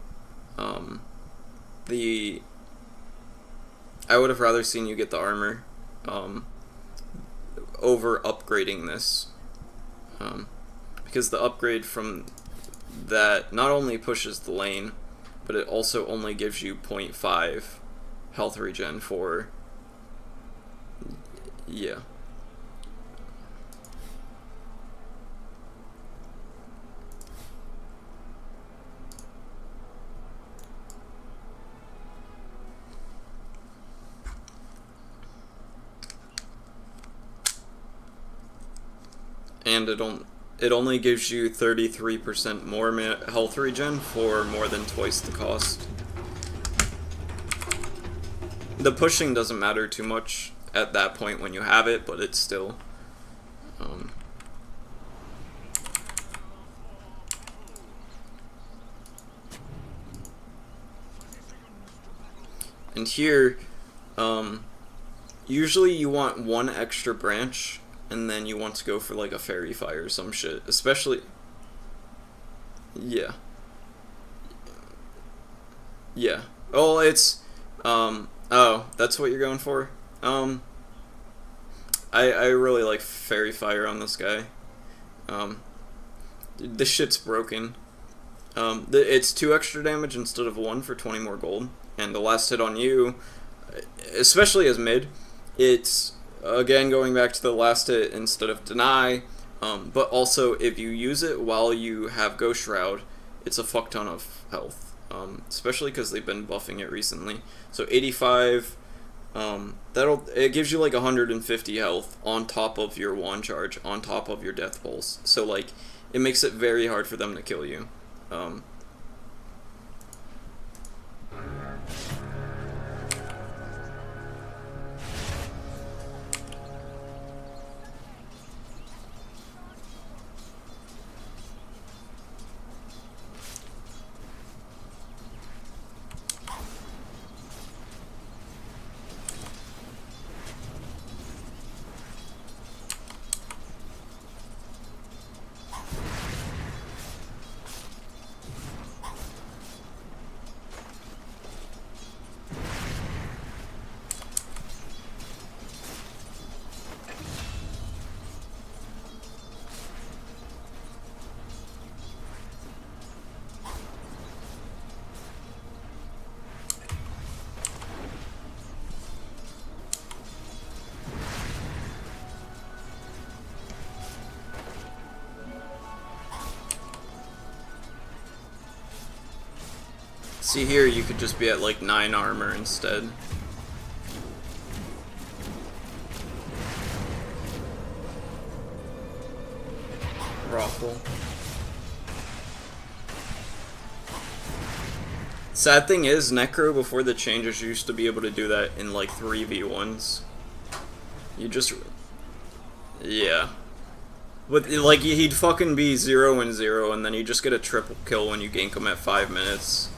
I would have rather seen you get the armor, over upgrading this, because the upgrade from that not only pushes the lane, but it also only gives you 0.5 health regen for, yeah. And it only gives you 33% more health regen for more than twice the cost. The pushing doesn't matter too much at that point when you have it, but it's still... And here, usually you want one extra branch, and then you want to go for like a fairy fire or some shit, especially... Yeah. Yeah. Oh, it's... Oh, that's what you're going for? I really like fairy fire on this guy. This shit's broken. It's 2 extra damage instead of 1 for 20 more gold. and the last hit on you, especially as mid, it's again going back to the last hit instead of deny. But also, if you use it while you have Ghost Shroud, it's a fuck ton of health. Especially because they've been buffing it recently. So 85, it gives you like 150 health on top of your wand charge, on top of your death pulse. So like, it makes it very hard for them to kill you. See here, you could just be at like 9 armor instead. Raffle. Sad thing is, Necro before the changes used to be able to do that in like 3v1s. You just... yeah. But like, he'd fucking be 0 and 0, and then you just get a triple kill when you gank him at 5 minutes.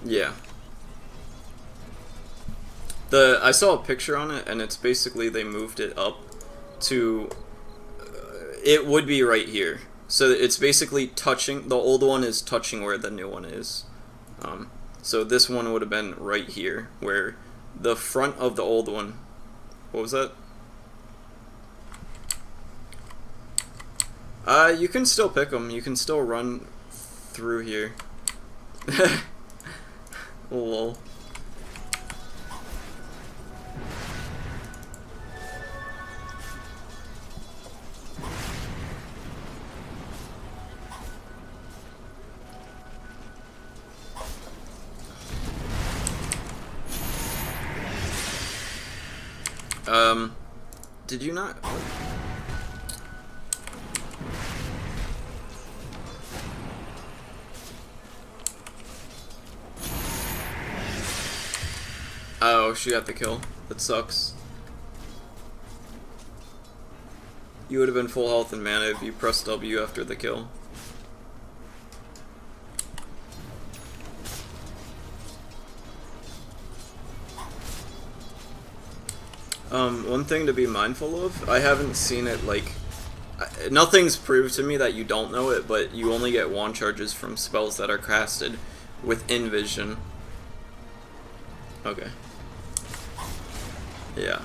Yeah. I saw a picture on it, and it's basically they moved it up to... it would be right here. So it's basically touching... the old one is touching where the new one is. So this one would have been right here, where the front of the old one... what was that? You can still pick them. You can still run through here. Lol. Did you not? Oh, she got the kill. That sucks. You would have been full health and mana if you pressed W after the kill. One thing to be mindful of, I haven't seen it, like, nothing's proved to me that you don't know it, but you only get wand charges from spells that are casted within vision. Okay. Yeah.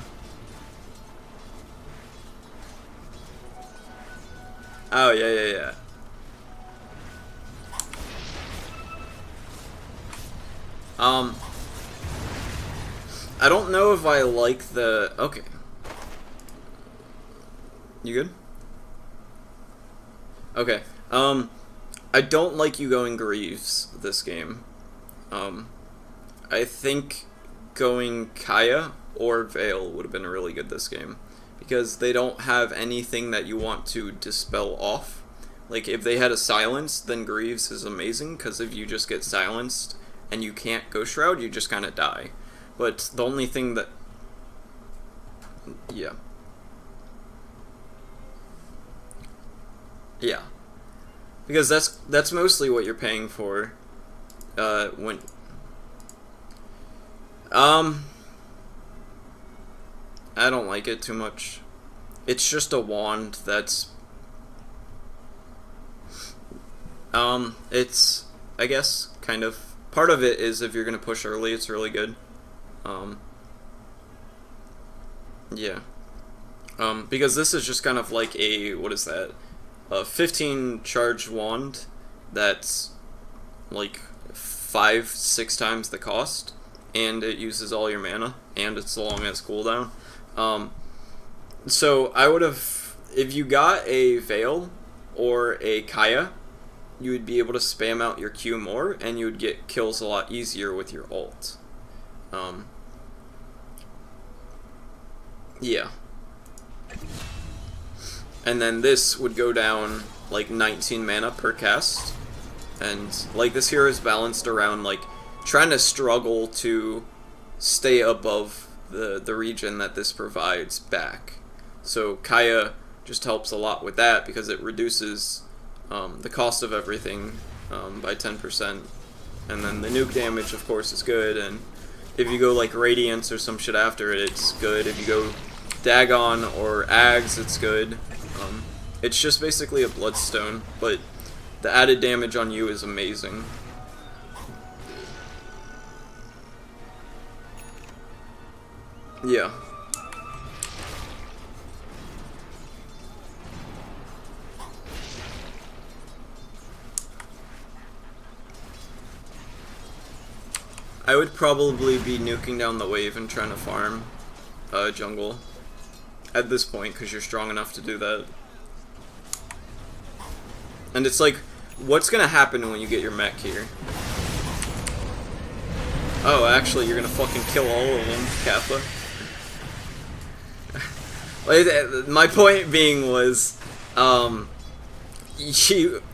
Oh, yeah. I don't know if I like the... okay. You good? Okay. I don't like you going Greaves this game. I think going Kaya or Veil would have been really good this game, because they don't have anything that you want to dispel off. Like, if they had a silence, then Greaves is amazing, because if you just get silenced and you can't Ghost Shroud, you just kind of die. But the only thing that... yeah. Yeah. Because that's mostly what you're paying for, when... I don't like it too much. It's just a wand that's... it's, I guess, kind of... part of it is if you're gonna push early, it's really good. Yeah. Because this is just kind of like a, what is that? A 15 charge wand that's like 5-6 times the cost, and it uses all your mana, and it's long as cooldown. So I would have, if you got a Veil or a Kaya, you would be able to spam out your Q more, and you would get kills a lot easier with your ult. Yeah. And then this would go down like 19 mana per cast. And like this hero is balanced around like trying to struggle to stay above the region that this provides back. So Kaya just helps a lot with that because it reduces the cost of everything by 10%. And then the nuke damage, of course, is good. And if you go like Radiance or some shit after it, it's good. If you go Dagon or Ags, it's good. It's just basically a Bloodstone, but the added damage on you is amazing. Yeah. I would probably be nuking down the wave and trying to farm jungle at this point, because you're strong enough to do that. And it's like, what's gonna happen when you get your mech here? Oh, actually, you're gonna fucking kill all of them, Kappa. My point being was,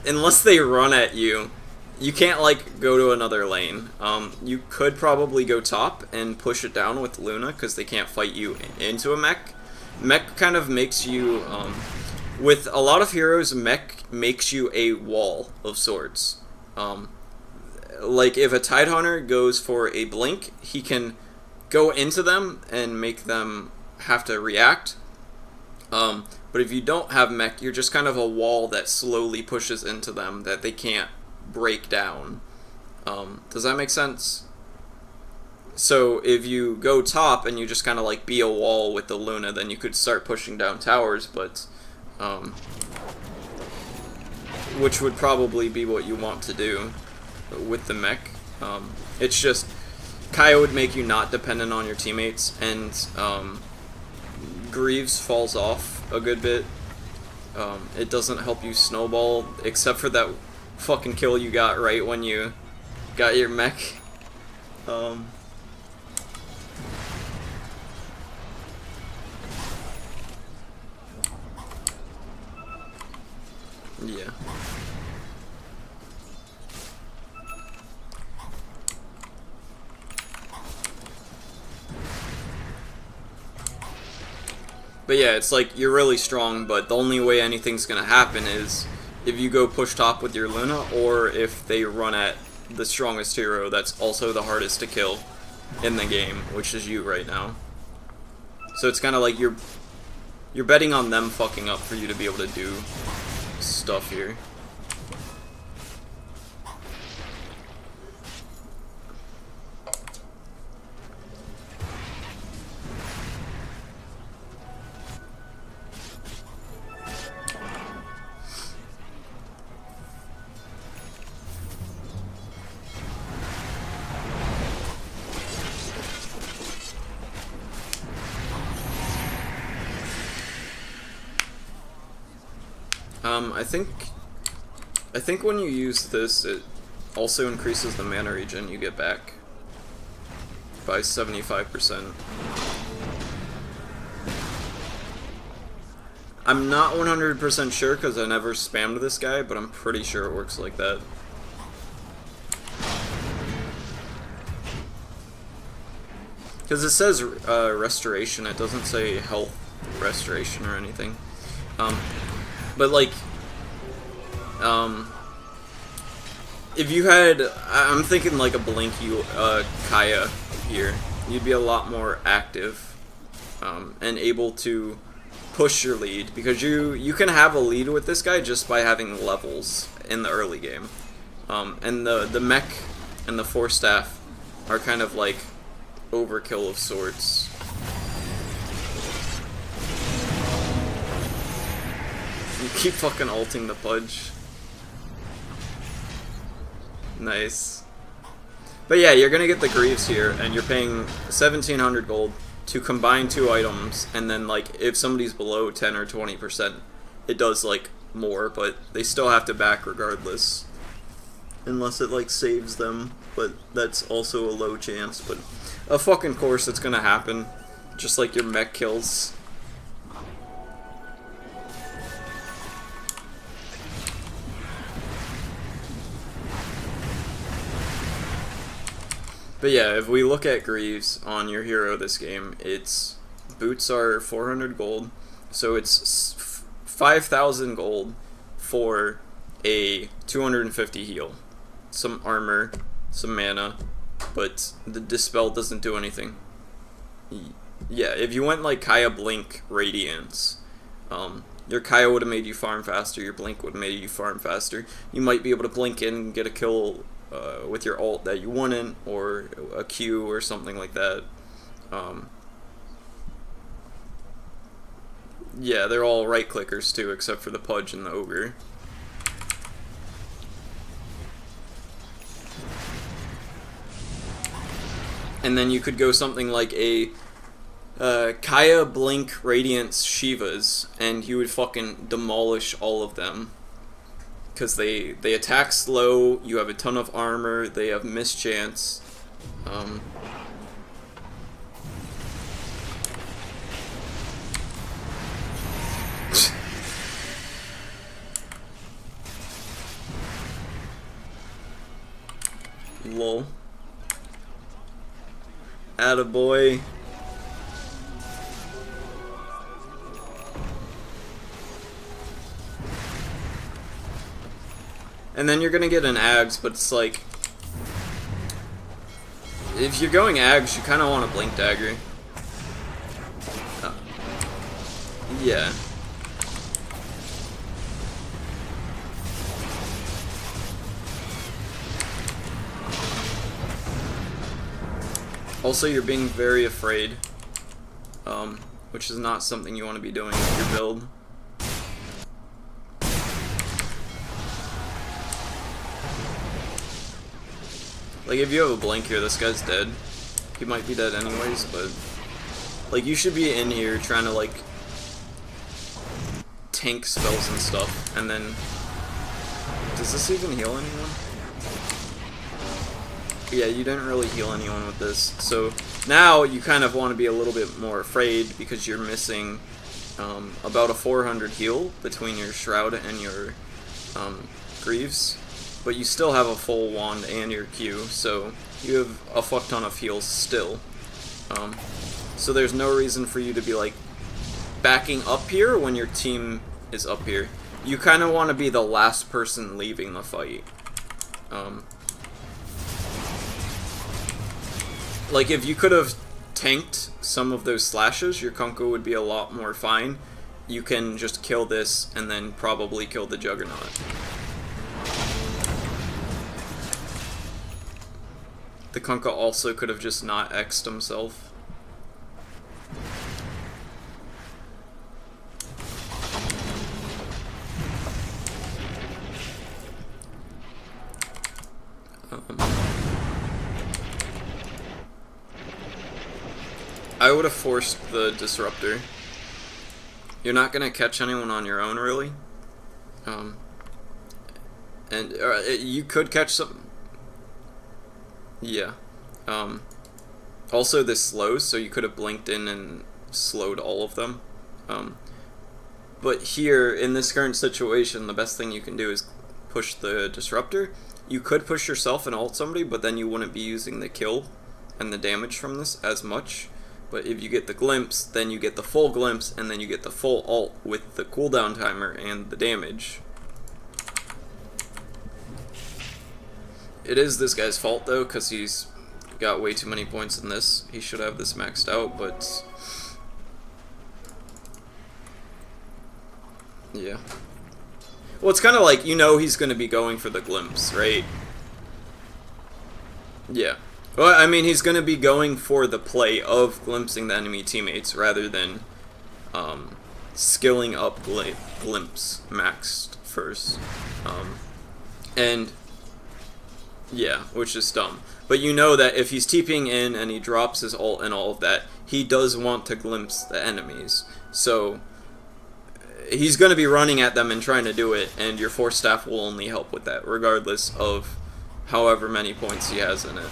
unless they run at you, you can't, like, go to another lane. You could probably go top and push it down with Luna, because they can't fight you into a mech. Mech kind of makes you, with a lot of heroes, mech makes you a wall of sorts. Like, if a Tidehunter goes for a blink, he can go into them and make them have to react. But if you don't have mech, you're just kind of a wall that slowly pushes into them that they can't break down. Does that make sense? So if you go top and you just kind of like be a wall with the Luna, then you could start pushing down towers, but which would probably be what you want to do with the mech. It's just Kaya would make you not dependent on your teammates, and Greaves falls off a good bit. It doesn't help you snowball, except for that fucking kill you got right when you got your mech. Yeah. But yeah, it's like, you're really strong, but the only way anything's gonna happen is if you go push top with your Luna, or if they run at the strongest hero that's also the hardest to kill in the game, which is you right now. So it's kind of like you're betting on them fucking up for you to be able to do stuff here. I think when you use this, it also increases the mana regen you get back by 75%. I'm not 100% sure because I never spammed this guy, but I'm pretty sure it works like that. Because it says restoration, it doesn't say health restoration or anything. But like, if you had, I'm thinking like a Blinky Kaya here, you'd be a lot more active and able to push your lead, because you can have a lead with this guy just by having levels in the early game. And the mech and the Force Staff are kind of like overkill of sorts. You keep fucking ulting the Pudge. Nice. But yeah, you're gonna get the Greaves here, and you're paying 1,700 gold to combine 2 items, and then, like, if somebody's below 10 or 20%, it does, like, more, but they still have to back regardless. Unless it, like, saves them, but that's also a low chance, but of fucking course it's gonna happen. Just like your mech kills. But yeah, if we look at Greaves on your hero this game, its boots are 400 gold, so it's 5,000 gold for a 250 heal. Some armor, some mana, but the Dispel doesn't do anything. Yeah, if you went like Kaya Blink Radiance, your Kaya would have made you farm faster, your Blink would have made you farm faster. You might be able to blink in and get a kill with your ult that you wouldn't, or a Q or something like that. Yeah, they're all right clickers too, except for the Pudge and the Ogre. And then you could go something like a Kaya Blink Radiance Shivas, and you would fucking demolish all of them. Because they attack slow, you have a ton of armor, they have mischance. Lol. Attaboy. And then you're gonna get an Ags, but it's like, if you're going Ags, you kind of want a Blink Dagger. Yeah. Also, you're being very afraid, which is not something you want to be doing with your build. Like, if you have a blink here, this guy's dead. He might be dead anyways, but like, you should be in here trying to like tank spells and stuff, and then does this even heal anyone? Yeah, you didn't really heal anyone with this. So now you kind of want to be a little bit more afraid because you're missing about a 400 heal between your Shroud and your Greaves. But you still have a full wand and your Q, so you have a fuck ton of heals still. So there's no reason for you to be like backing up here when your team is up here. You kind of want to be the last person leaving the fight. Like, if you could have tanked some of those slashes, your Kunkka would be a lot more fine. You can just kill this and then probably kill the Juggernaut. The Kunkka also could have just not X'd himself. I would have forced the Disruptor. You're not gonna catch anyone on your own, really. And you could catch some. Yeah. Also, this slows, so you could have blinked in and slowed all of them. But here, in this current situation, the best thing you can do is push the Disruptor. You could push yourself and ult somebody, but then you wouldn't be using the kill and the damage from this as much. But if you get the Glimpse, then you get the full Glimpse, and then you get the full ult with the cooldown timer and the damage. It is this guy's fault, though, because he's got way too many points in this. He should have this maxed out, but yeah. Well, it's kind of like, you know he's going to be going for the Glimpse, right? Yeah. Well, I mean, he's going to be going for the play of glimpsing the enemy teammates rather than skilling up glimpse maxed first, and yeah, which is dumb. But you know that if he's TPing in and he drops his ult and all of that, he does want to glimpse the enemies. So he's going to be running at them and trying to do it, and your Force Staff will only help with that, regardless of however many points he has in it.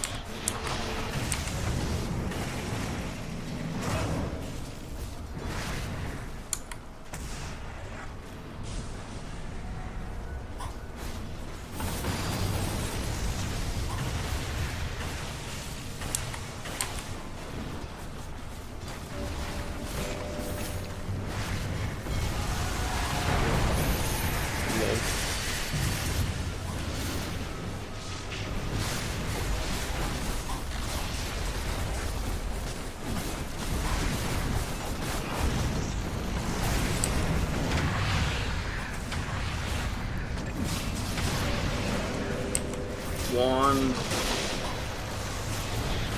Wand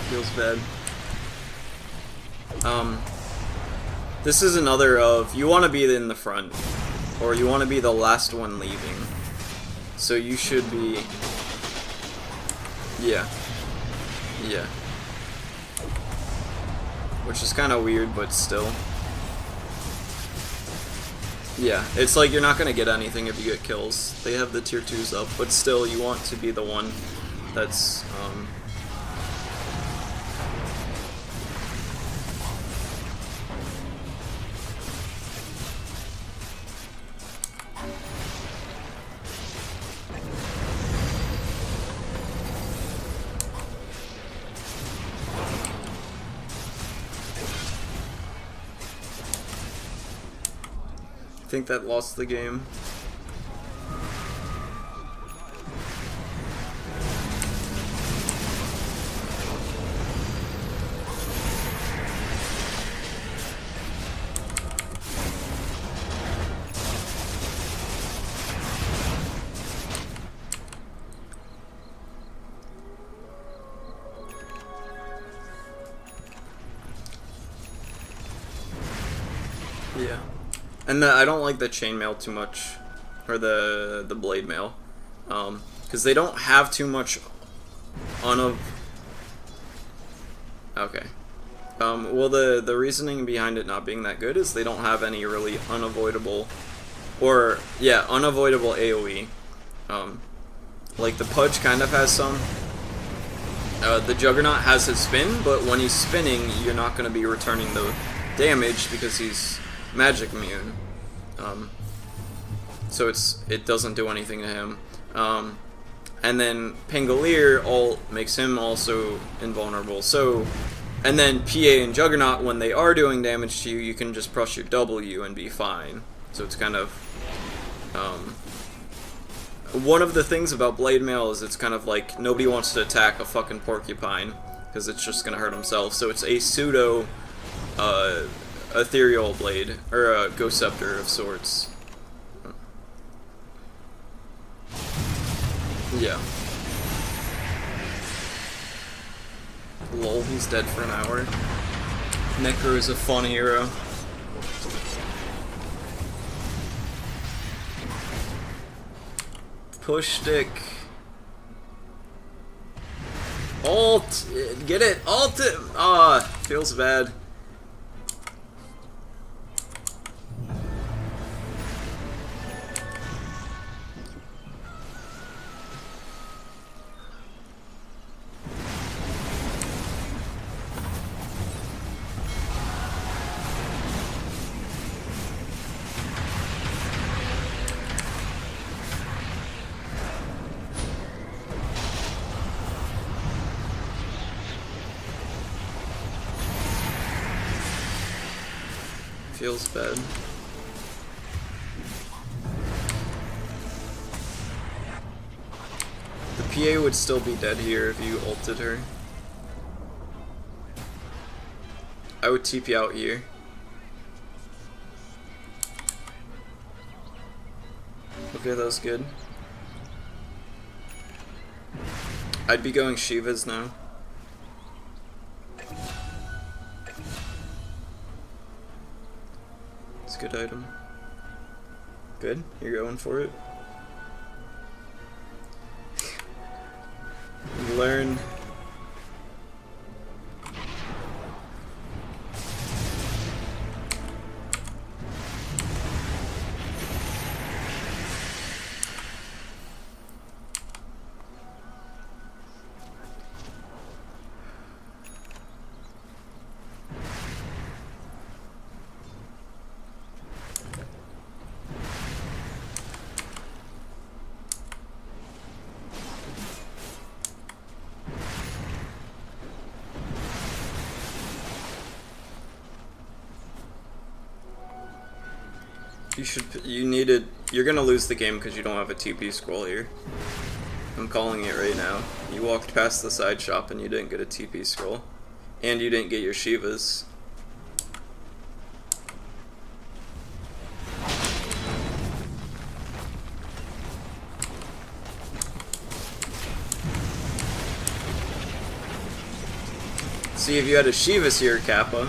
feels bad. This is another of, you want to be in the front, or you want to be the last one leaving. So you should be, yeah. Which is kind of weird, but still. Yeah, it's like you're not going to get anything if you get kills. They have the tier 2s up, but still you want to be the one that's, I think that lost the game. Yeah. And I don't like the chainmail too much, or the blade mail, because they don't have too much Okay. Well, the reasoning behind it not being that good is they don't have any really unavoidable, or yeah, unavoidable AOE. Like the Pudge kind of has some. The Juggernaut has his spin, but when he's spinning, you're not going to be returning the damage because he's magic immune, so it doesn't do anything to him. And then Pangolier ult makes him also invulnerable. So, and then PA and Juggernaut, when they are doing damage to you, you can just press your W and be fine. So it's kind of one of the things about Blade Mail is it's kind of like nobody wants to attack a fucking porcupine because it's just gonna hurt himself. So it's a pseudo ethereal blade, or a ghost scepter of sorts. Yeah. Lol, he's dead for an hour. Necro is a fun hero. Push stick. Alt! Get it! Alt it! Ah, feels bad. Feels bad. The PA would still be dead here if you ulted her. I would TP out here. Okay, that was good. I'd be going Shivas now. good item. Good, you're going for it. Learn. You're gonna lose the game because you don't have a TP scroll here. I'm calling it right now. You walked past the side shop and you didn't get a TP scroll. And you didn't get your Shivas. See, if you had a Shivas here, Kappa.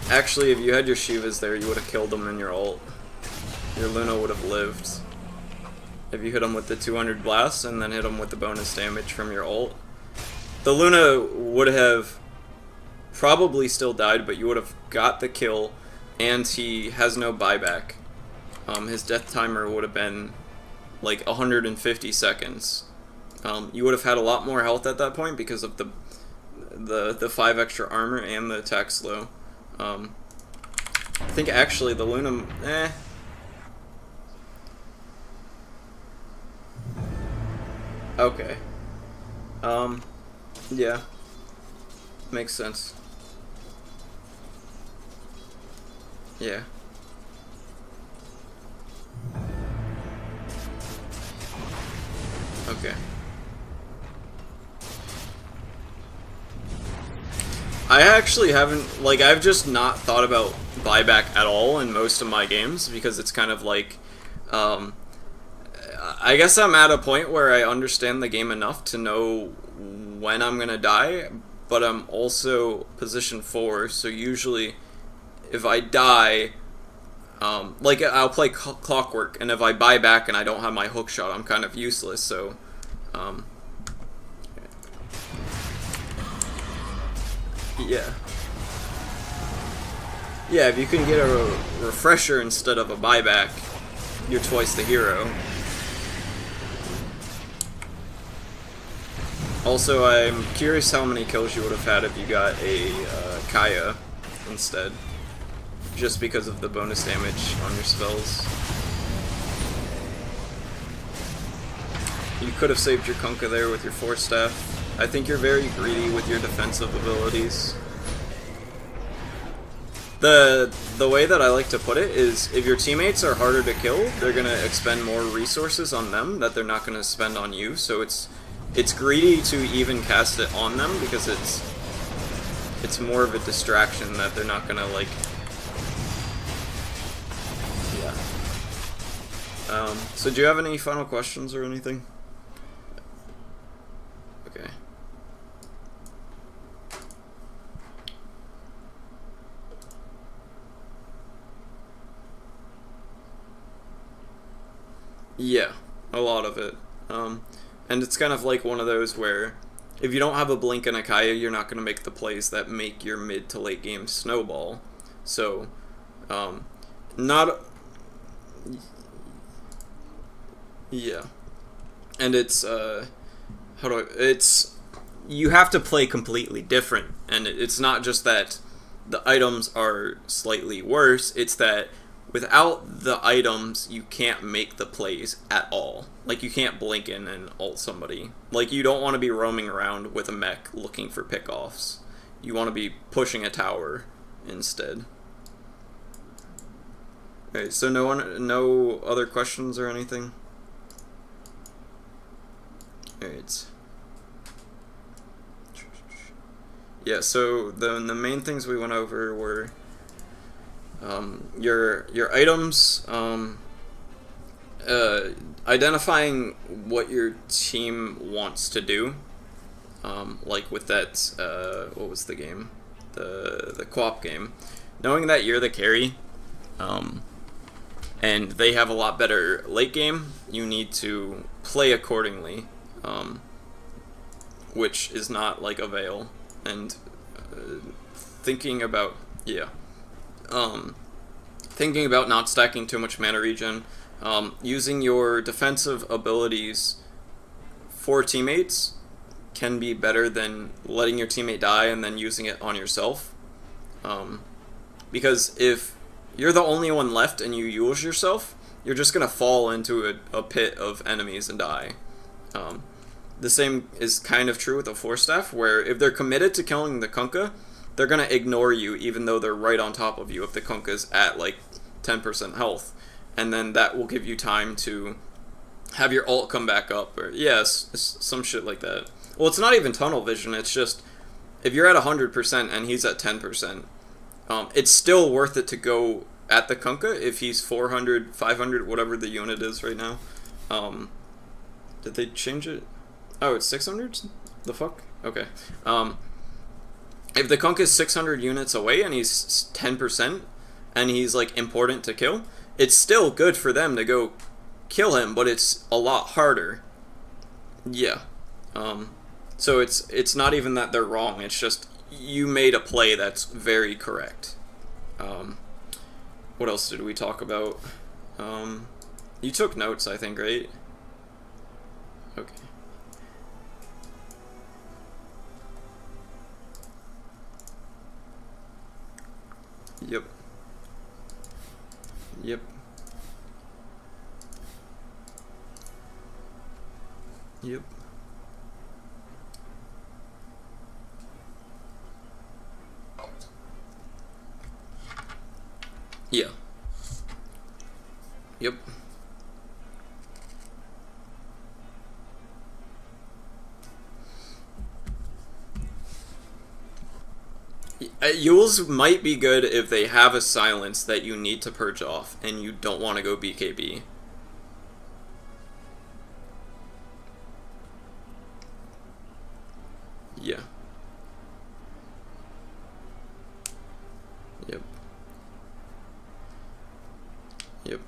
Actually, if you had your Shivas there, you would have killed them in your ult. Your Luna would have lived. If you hit him with the 200 blasts and then hit him with the bonus damage from your ult. The Luna would have probably still died, but you would have got the kill, and he has no buyback. His death timer would have been like 150 seconds. You would have had a lot more health at that point because of the 5 extra armor and the attack slow. I think actually the Luna, okay. Yeah. Makes sense. Yeah. Okay. I actually haven't, like, I've just not thought about buyback at all in most of my games because it's kind of like, I guess I'm at a point where I understand the game enough to know when I'm gonna die, but I'm also position 4, so usually if I die, like, I'll play Clockwork, and if I buy back and I don't have my hook shot, I'm kind of useless, so, yeah. Yeah, if you can get a refresher instead of a buyback, you're twice the hero. Also, I'm curious how many kills you would have had if you got a Kaya instead. Just because of the bonus damage on your spells. You could have saved your Kunkka there with your Force Staff. I think you're very greedy with your defensive abilities. The way that I like to put it is, if your teammates are harder to kill, they're gonna expend more resources on them that they're not gonna spend on you, so it's greedy to even cast it on them because it's more of a distraction that they're not gonna, like, yeah. So do you have any final questions or anything? Okay. Yeah, a lot of it. And it's kind of like one of those where if you don't have a Blink and a Kaya, you're not going to make the plays that make your mid to late game snowball. So, not... Yeah. And it's, you have to play completely different. And it's not just that the items are slightly worse, it's that without the items, you can't make the plays at all. Like, you can't blink in and ult somebody. Like, you don't want to be roaming around with a mech looking for pickoffs. You want to be pushing a tower instead. Alright, so no other questions or anything? Alright. Yeah, so the main things we went over were your items, identifying what your team wants to do, like with that, what was the game? The co-op game. Knowing that you're the carry, and they have a lot better late game, you need to play accordingly, which is not like a veil. And thinking about, yeah, thinking about not stacking too much mana regen, using your defensive abilities for teammates can be better than letting your teammate die and then using it on yourself. Because if you're the only one left and you use yourself, you're just going to fall into a pit of enemies and die. The same is kind of true with the Force Staff, where if they're committed to killing the Kunkka, they're going to ignore you even though they're right on top of you if the Kunkka's at like 10% health. And then that will give you time to have your ult come back up, or yes, some shit like that. Well, it's not even tunnel vision, it's just if you're at 100% and he's at 10%, it's still worth it to go at the Kunkka if he's 400, 500, whatever the unit is right now. Did they change it? Oh, it's 600? The fuck? Okay. If the Kunkka is 600 units away and he's 10% and he's like important to kill, it's still good for them to go kill him, but it's a lot harder. Yeah. So it's not even that they're wrong, it's just you made a play that's very correct. What else did we talk about? You took notes, I think, right? Okay. Yep. Yep. Yep. Yeah. Yep. Yules might be good if they have a silence that you need to purge off and you don't want to go BKB. Yeah. Yep. Yep.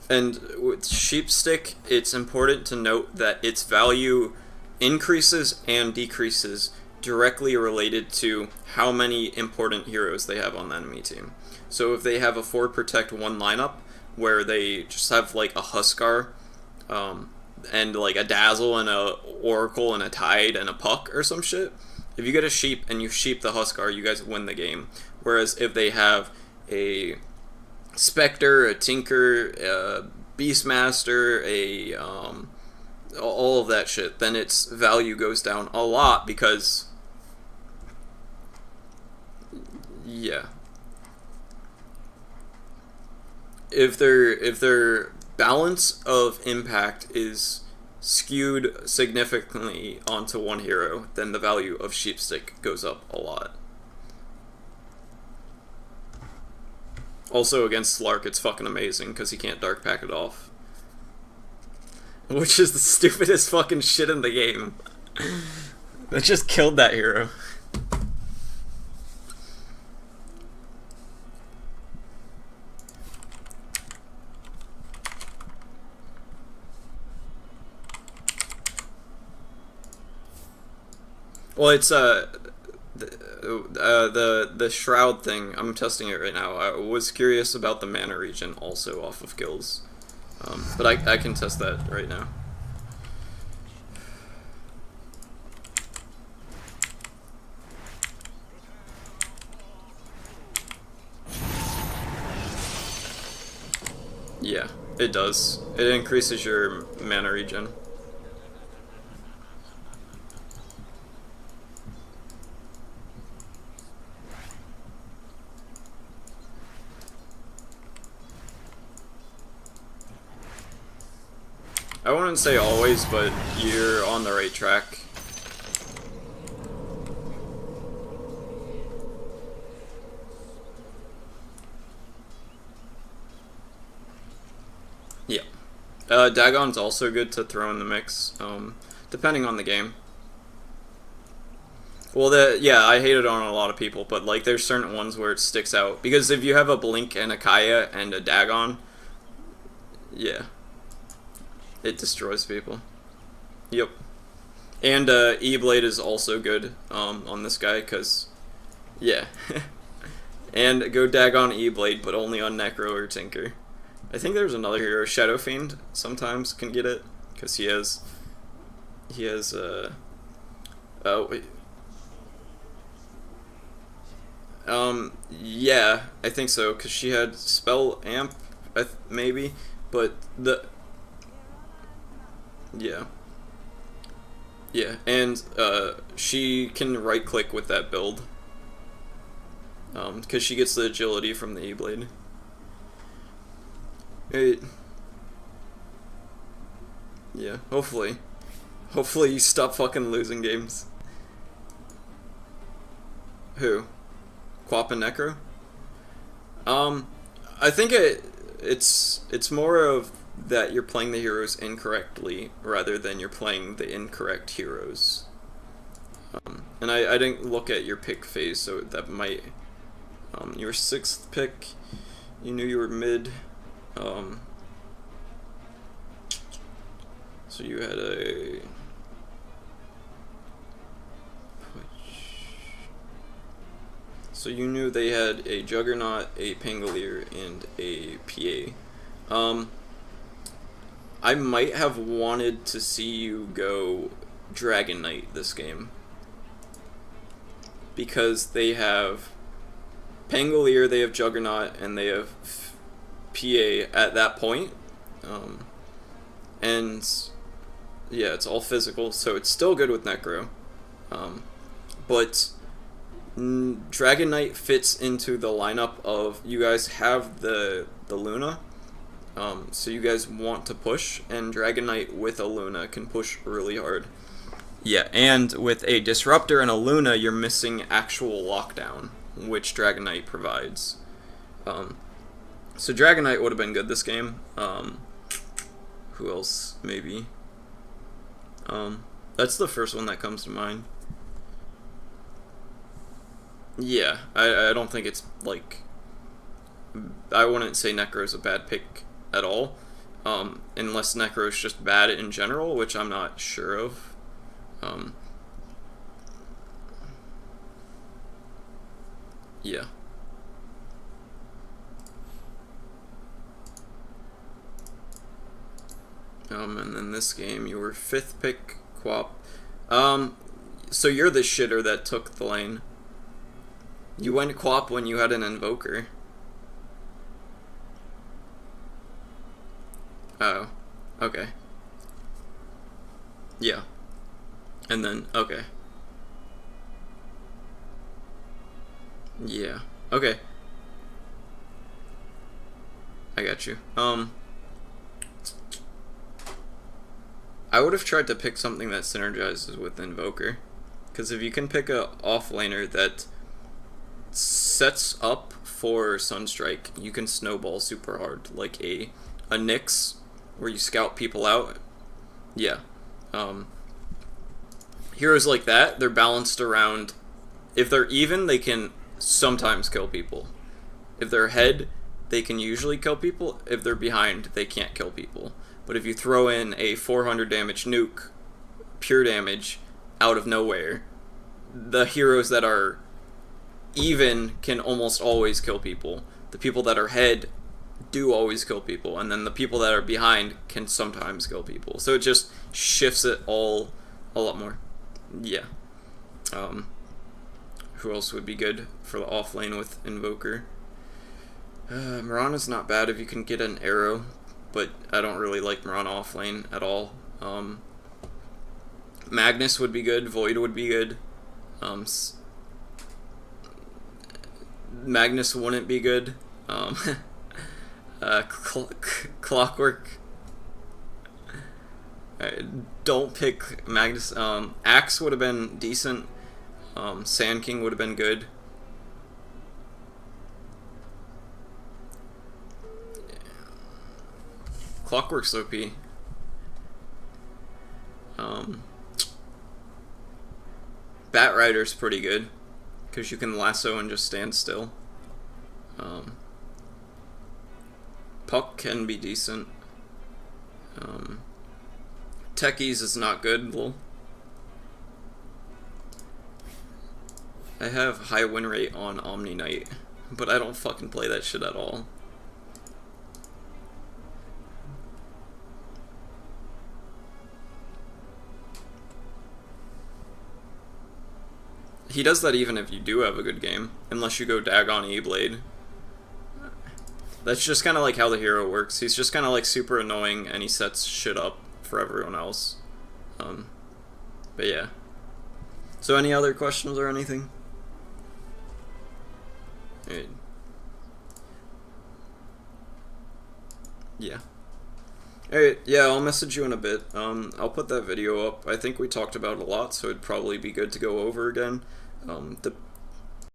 And with Sheepstick, it's important to note that its value increases and decreases directly related to how many important heroes they have on the enemy team. So if they have a 4 protect 1 lineup where they just have like a Huskar and like a Dazzle and a Oracle and a Tide and a Puck or some shit, if you get a Sheep and you sheep the Huskar, you guys win the game. Whereas if they have a Spectre, a Tinker, a Beastmaster, all of that shit, then its value goes down a lot because, yeah, if their balance of impact is skewed significantly onto one hero, then the value of Sheepstick goes up a lot. Also, against Slark, it's fucking amazing because he can't Dark Pack it off. Which is the stupidest fucking shit in the game. That just killed that hero. Well, it's the Shroud thing. I'm testing it right now. I was curious about the mana regen also off of kills. But I can test that right now. Yeah, it does. It increases your mana regen. I wouldn't say always, but you're on the right track. Dagon's also good to throw in the mix, depending on the game. Well, yeah, I hate it on a lot of people, but like there's certain ones where it sticks out. Because if you have a Blink and a Kaya and a Dagon, yeah, it destroys people. Yep. And E-Blade is also good on this guy, because, yeah. And go Dagon E-Blade, but only on Necro or Tinker. I think there's another hero, Shadow Fiend, sometimes can get it, because he has, oh, wait. Yeah, I think so, because she had Spell Amp, maybe, but yeah. Yeah, and she can right-click with that build, because she gets the agility from the E-Blade. Yeah, hopefully. Hopefully you stop fucking losing games. Who? Quap and Necro? I think it's more of that you're playing the heroes incorrectly rather than you're playing the incorrect heroes. And I didn't look at your pick phase, so that might... your 6th pick, you knew you were mid. So you had a... So you knew they had a Juggernaut, a Pangolier, and a PA. I might have wanted to see you go Dragon Knight this game, because they have Pangolier, they have Juggernaut, and they have PA at that point. And yeah, it's all physical, so it's still good with Necro. But Dragon Knight fits into the lineup of, you guys have the Luna, so you guys want to push, and Dragon Knight with a Luna can push really hard. Yeah, and with a Disruptor and a Luna, you're missing actual lockdown, which Dragon Knight provides. So Dragon Knight would have been good this game. Who else, maybe? That's the first one that comes to mind. Yeah, I don't think it's, like... I wouldn't say Necro's a bad pick at all. Unless Necro's just bad in general, which I'm not sure of. Yeah. And then this game, you were 5th pick, Quap. So you're the shitter that took the lane. You went Quap when you had an Invoker. Oh. Okay. Yeah. And then, okay. Yeah. Okay. I got you. I would have tried to pick something that synergizes with Invoker. Because if you can pick a offlaner that sets up for Sunstrike, you can snowball super hard. Like a Nyx, where you scout people out. Yeah. Heroes like that, they're balanced around... If they're even, they can sometimes kill people. If they're ahead, they can usually kill people. If they're behind, they can't kill people. But if you throw in a 400 damage nuke, pure damage, out of nowhere, the heroes that are even can almost always kill people. The people that are ahead do always kill people, and then the people that are behind can sometimes kill people. So it just shifts it all a lot more. Yeah. Who else would be good for the off lane with Invoker? Mirana's not bad if you can get an arrow, but I don't really like Mirana off lane at all. Magnus would be good, Void would be good. Magnus wouldn't be good. Clockwork. Don't pick Magnus. Axe would have been decent. Sand King would have been good. Clockwork's OP. Um, Bat Rider's pretty good, because you can lasso and just stand still. Puck can be decent. Techies is not good. Well, I have high win rate on Omni Knight, but I don't fucking play that shit at all. He does that even if you do have a good game, unless you go Dagon E-Blade. That's just kind of like how the hero works. He's just kind of like super annoying, and he sets shit up for everyone else. But yeah. So any other questions or anything? Alright. Yeah. Alright, yeah, I'll message you in a bit. I'll put that video up. I think we talked about it a lot, so it'd probably be good to go over again.